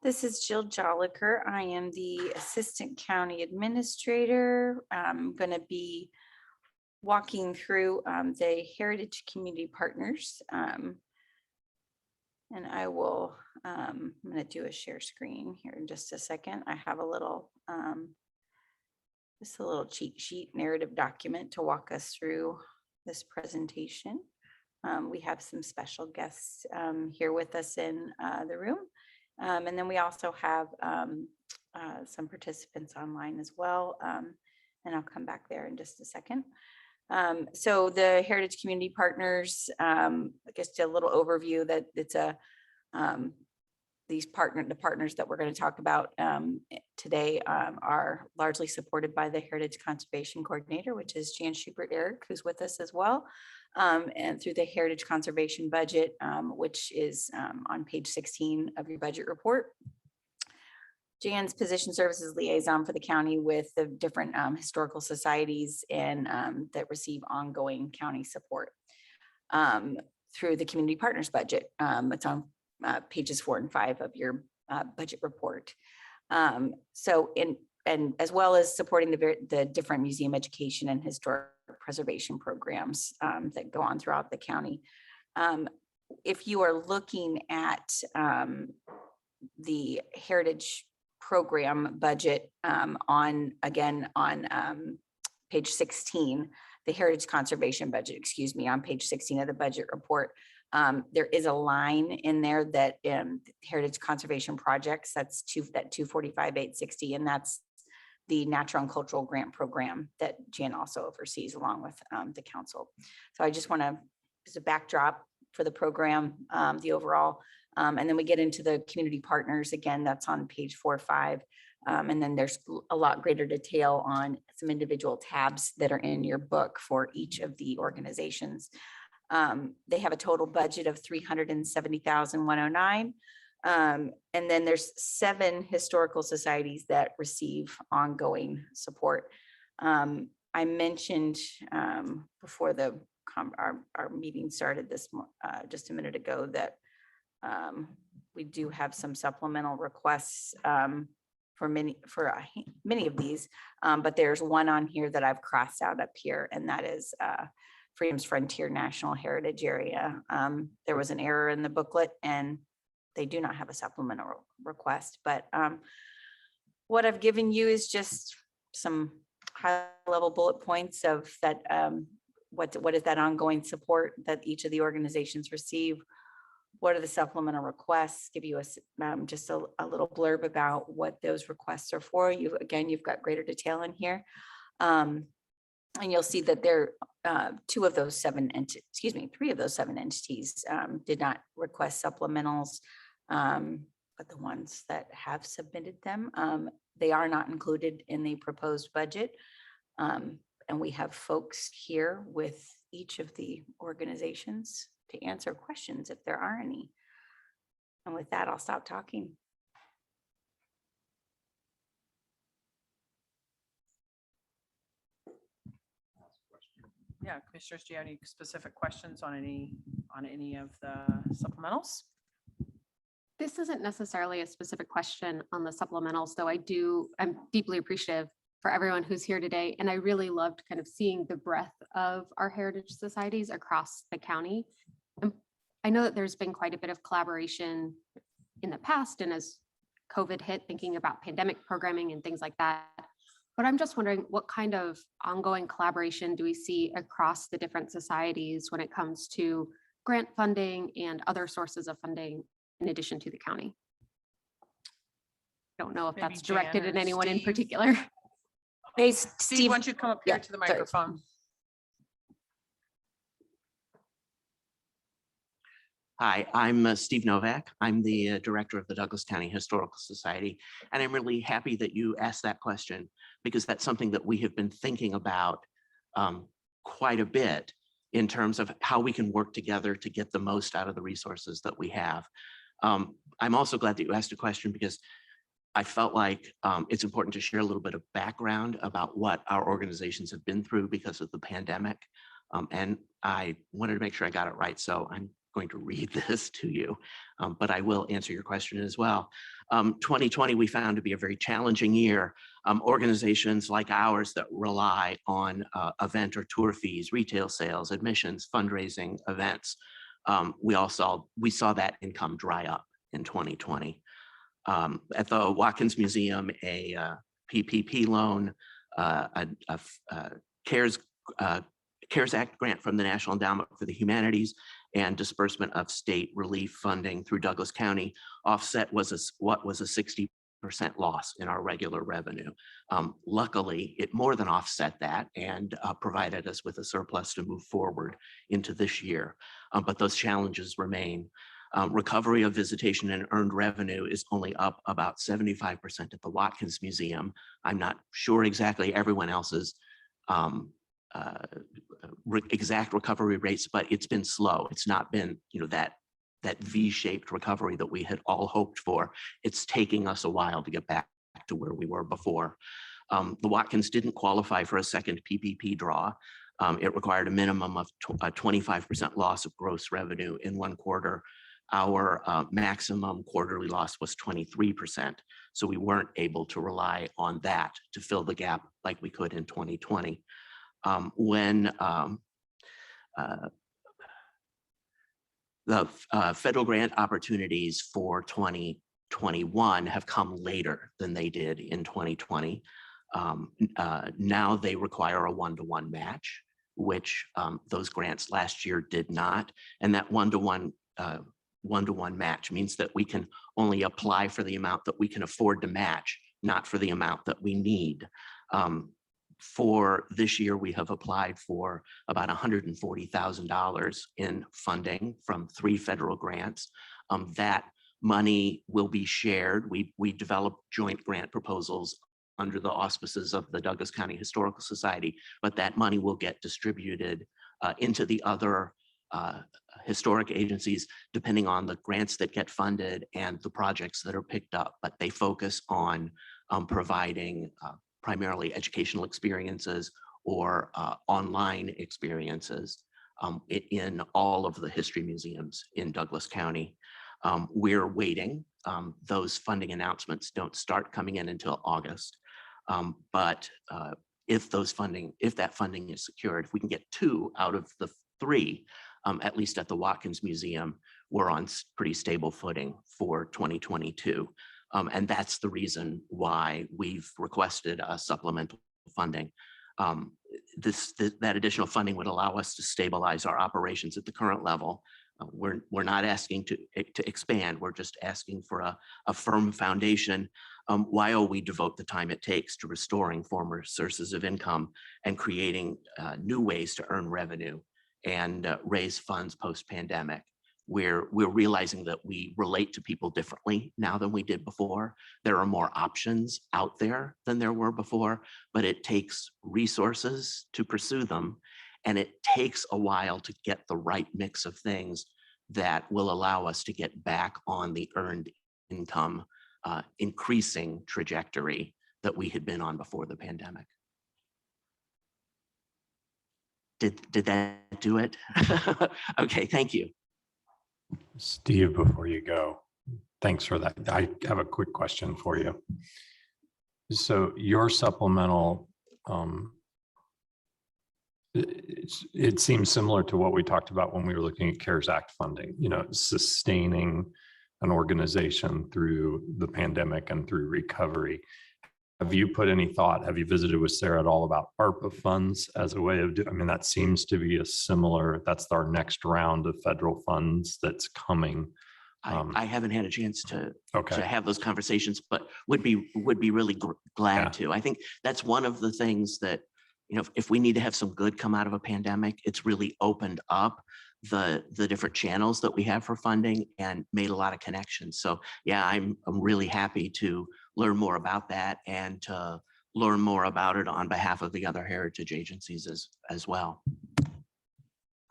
This is Jill Jolliker. I am the Assistant County Administrator. I'm going to be walking through the Heritage Community Partners. And I will, I'm going to do a share screen here in just a second. I have a little, just a little cheat sheet narrative document to walk us through this presentation. We have some special guests here with us in the room. And then we also have some participants online as well. And I'll come back there in just a second. So the Heritage Community Partners, I guess a little overview that it's a, the partners that we're going to talk about today are largely supported by the Heritage Conservation Coordinator, which is Jan Schubert Eric, who's with us as well. And through the Heritage Conservation Budget, which is on page 16 of your budget report. Jan's position serves as liaison for the county with the different historical societies and that receive ongoing county support through the Community Partners budget. It's on pages 4 and 5 of your budget report. And as well as supporting the different museum education and historic preservation programs that go on throughout the county. If you are looking at the Heritage Program budget on page 16, the Heritage Conservation budget, excuse me, on page 16 of the budget report, there is a line in there that Heritage Conservation Projects, that's that 245,860, and that's the Natural and Cultural Grant Program that Jan also oversees along with the council. So I just want to, as a backdrop for the program, the overall, and then we get into the community partners. Again, that's on page 4 or 5. And then there's a lot greater detail on some individual tabs that are in your book for each of the organizations. They have a total budget of $370,109. And then there's 7 historical societies that receive ongoing support. I mentioned before our meeting started this just a minute ago that we do have some supplemental requests for many of these, but there's one on here that I've crossed out up here, and that is Freedom's Frontier National Heritage Area. There was an error in the booklet, and they do not have a supplemental request, but what I've given you is just some high-level bullet points of that. What is that ongoing support that each of the organizations receive? What are the supplemental requests? Give you just a little blurb about what those requests are for. You've got greater detail in here. And you'll see that there, 3 of those 7 entities did not request supplementals, but the ones that have submitted them, they are not included in the proposed budget. And we have folks here with each of the organizations to answer questions if there are any. And with that, I'll stop talking. Yeah, commissioners, do you have any specific questions on any of the supplementals? This isn't necessarily a specific question on the supplementals, though I'm deeply appreciative for everyone who's here today. And I really loved kind of seeing the breadth of our heritage societies across the county. And I know that there's been quite a bit of collaboration in the past, and as COVID hit, thinking about pandemic programming and things like that. But I'm just wondering, what kind of ongoing collaboration do we see across the different societies when it comes to grant funding and other sources of funding in addition to the county? Don't know if Maybe that's directed Jan at or anyone in Steve. particular. Hey, Steve, why don't you come up here Yeah, to the sorry. microphone? Hi, I'm Steve Novak. I'm the director of the Douglas County Historical Society, and I'm really happy that you asked that question because that's something that we have been thinking about quite a bit in terms of how we can work together to get the most out of the resources that we have. I'm also glad that you asked a question because I felt like it's important to share a little bit of background about what our organizations have been through because of the pandemic. And I wanted to make sure I got it right. So I'm going to read this to you, but I will answer your question as well. 2020 we found to be a very challenging year. Organizations like ours that rely on event or tour fees, retail sales, admissions, fundraising, events, we saw that income dry up in 2020. At the Watkins Museum, a PPP loan, a CARES Act grant from the National Endowment for the Humanities, and disbursement of state relief funding through Douglas County offset what was a 60% loss in our regular revenue. Luckily, it more than offset that and provided us with a surplus to move forward into this year. But those challenges remain. Recovery of visitation and earned revenue is only up about 75% at the Watkins Museum. I'm not sure exactly everyone else's exact recovery rates, but it's been slow. It's not been, that V-shaped recovery that we had all hoped for. It's taking us a while to get back to where we were before. The Watkins didn't qualify for a second PPP draw. It required a minimum of a 25% loss of gross revenue in one quarter. Our maximum quarterly loss was 23%. So we weren't able to rely on that to fill the gap like we could in 2020. When the federal grant opportunities for 2021 have come later than they did in 2020. Now they require a 1-to-1 match, which those grants last year did not. And that 1-to-1 match means that we can only apply for the amount that we can afford to match, not for the amount that we need. For this year, we have applied for about $140,000 in funding from 3 federal grants. That money will be shared. We develop joint grant proposals under the auspices of the Douglas County Historical Society, but that money will get distributed into the other historic agencies, depending on the grants that get funded and the projects that are picked up. But they focus on providing primarily educational experiences or online experiences in all of the history museums in Douglas County. We're waiting. Those funding announcements don't start coming in until August. But if that funding is secured, if we can get 2 out of the 3, at least at the Watkins Museum, we're on pretty stable footing for 2022. And that's the reason why we've requested a supplemental funding. That additional funding would allow us to stabilize our operations at the current level. We're not asking to expand. We're just asking for a firm foundation while we devote the time it takes to restoring former sources of income and creating new ways to earn revenue and raise funds post-pandemic. We're realizing that we relate to people differently now than we did before. There are more options out there than there were before, but it takes resources to pursue them. And it takes a while to get the right mix of things that will allow us to get back on the earned income increasing trajectory that we had been on before the pandemic. Did that do it? Okay, thank you. Steve, before you go, thanks for that. I have a quick question for you. So your supplemental, it seems similar to what we talked about when we were looking at CARES Act funding, sustaining an organization through the pandemic and through recovery. Have you put any thought, have you visited with Sarah at all about ARPA funds as a way of doing, that seems to be that's our next round of federal funds that's coming. I haven't had a chance to have those conversations, but would be really glad to. I think that's one of the things that, if we need to have some good come out of a pandemic, it's really opened up the different channels that we have for funding and made a lot of connections. So yeah, I'm really happy to learn more about that and to learn more about it on behalf of the other heritage agencies as well.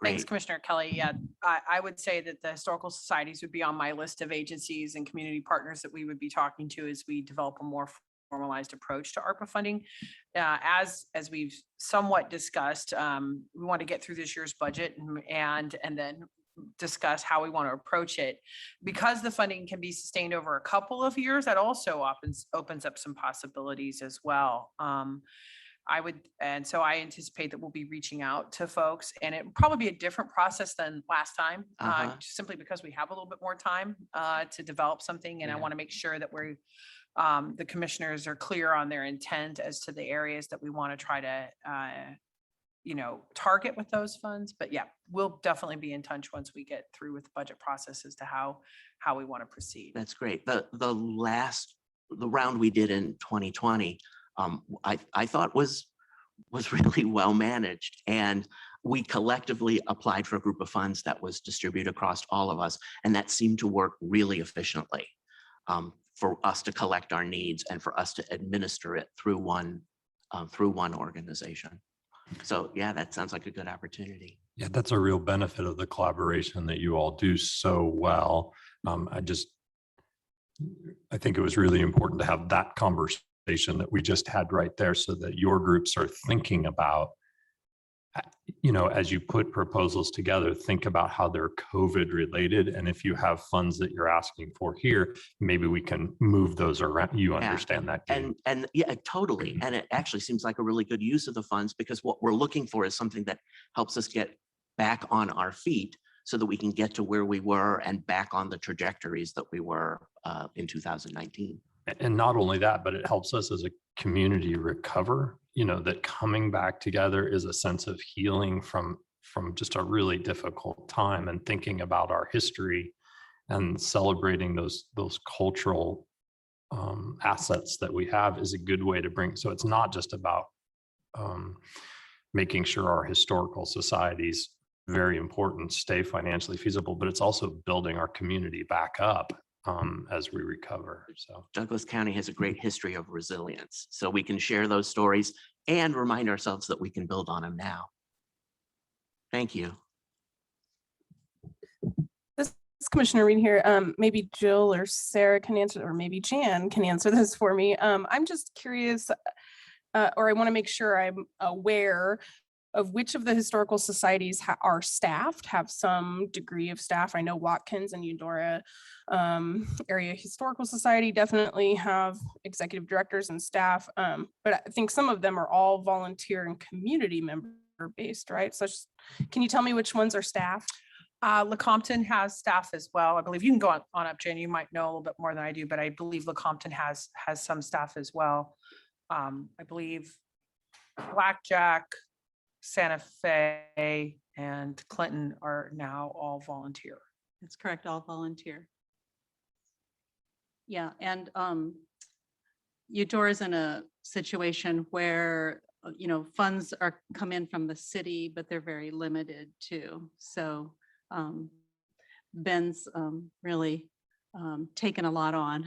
Thanks, Commissioner Kelly. Yeah, I would say that the historical societies would be on my list of agencies and community partners that we would be talking to as we develop a more formalized approach to ARPA funding. As we've somewhat discussed, we want to get through this year's budget and then discuss how we want to approach it. Because the funding can be sustained over a couple of years, that also opens up some possibilities as well. So I anticipate that we'll be reaching out to folks, and it will probably be a different process than last time, simply because we have a little bit more time to develop something. And I want to make sure that the commissioners are clear on their intent as to the areas that we want to try to target with those funds. But yeah, we'll definitely be in touch once we get through with the budget process as to how we want to proceed. That's great. The round we did in 2020, I thought was really well managed, and we collectively applied for a group of funds that was distributed across all of us, and that seemed to work really efficiently for us to collect our needs and for us to administer it through one organization. So yeah, that sounds like a good opportunity. Yeah, that's a real benefit of the collaboration that you all do so well. I think it was really important to have that conversation that we just had right there, so that your groups are thinking about, as you put proposals together, think about how they're COVID related. And if you have funds that you're asking for here, maybe we can move those around. You understand that. And yeah, totally. And it actually seems like a really good use of the funds, because what we're looking for is something that helps us get back on our feet so that we can get to where we were and back on the trajectories that we were in 2019. And not only that, but it helps us as a community recover, that coming back together is a sense of healing from just a really difficult time, and thinking about our history and celebrating those cultural assets that we have is a good way to bring. So it's not just about making sure our historical societies, very important, stay financially feasible, but it's also building our community back up as we recover. So Douglas County has a great history of resilience, so we can share those stories and remind ourselves that we can build on them now. Thank you. This is Commissioner Reed here. Maybe Jill or Sarah can answer, or maybe Jan can answer this for me. I'm just curious, or I want to make sure I'm aware of which of the historical societies are staffed, have some degree of staff. I know Watkins and Eudora Area Historical Society definitely have executive directors and staff, but I think some of them are all volunteer and community member based, right? So can you tell me which ones are staffed? Lecompton has staff as well. I believe you can go on up, Jen. You might know a little bit more than I do, but I believe Lecompton has some staff as well. I believe Blackjack, Santa Fe, and Clinton are now all volunteer. That's correct, all volunteer. Yeah, and Eudora's in a situation where funds come in from the city, but they're very limited too. So Ben's really taken a lot on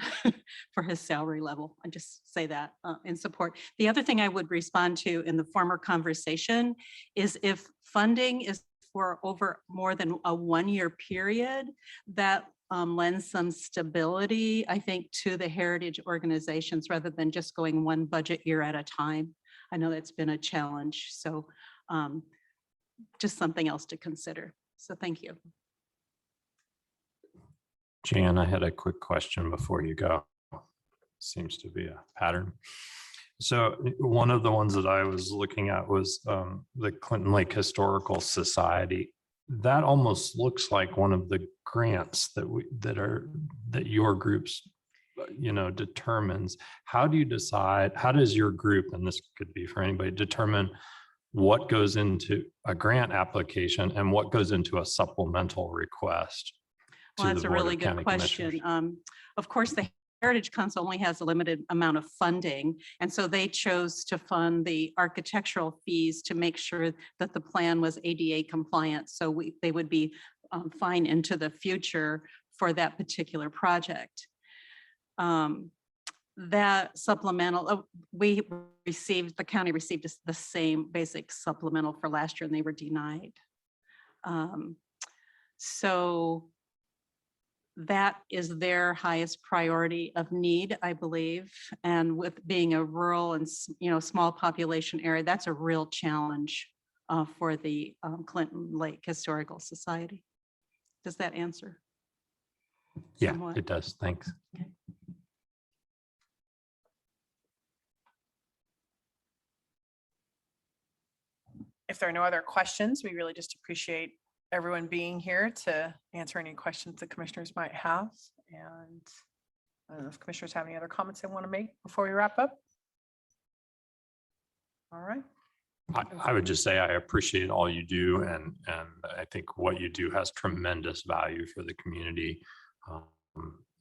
for his salary level. I just say that in support. The other thing I would respond to in the former conversation is if funding is for over more than a 1-year period, that lends some stability, I think, to the heritage organizations rather than just going one budget year at a time. I know that's been a challenge. So just something else to consider. So thank you. Jan, I had a quick question before you go. Seems to be a pattern. So one of the ones that I was looking at was the Clinton Lake Historical Society. That almost looks like one of the grants that your groups determines. How do you decide, how does your group, and this could be for anybody, determine what goes into a grant application and what goes into a supplemental request? Well, that's a really good question. Of course, the Heritage Council only has a limited amount of funding, and so they chose to fund the architectural fees to make sure that the plan was ADA compliant, so they would be fine into the future for that particular project. That supplemental, the county received the same basic supplemental for last year, and they were denied. So that is their highest priority of need, I believe. And with being a rural and small population area, that's a real challenge for the Clinton Lake Historical Society. Does that answer? Yeah, Somewhat. it does. Thanks. If there are no other questions, we really just appreciate everyone being here to answer any questions the commissioners might have. And I don't know if commissioners have any other comments they want to make before we wrap up. All right. I would just say I appreciate all you do, and I think what you do has tremendous value for the community.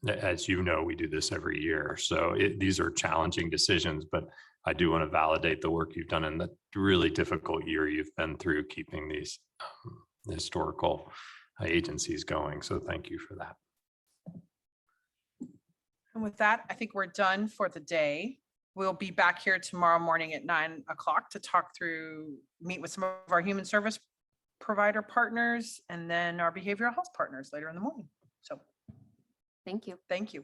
As you know, we do this every year, so these are challenging decisions, but I do want to validate the work you've done in the really difficult year you've been through, keeping these historical agencies going. So thank you for that. And with that, I think we're done for the day. We'll be back here tomorrow morning at 9 o'clock to meet with some of our human service provider partners and then our behavioral health partners later in the morning. So Thank you. thank you.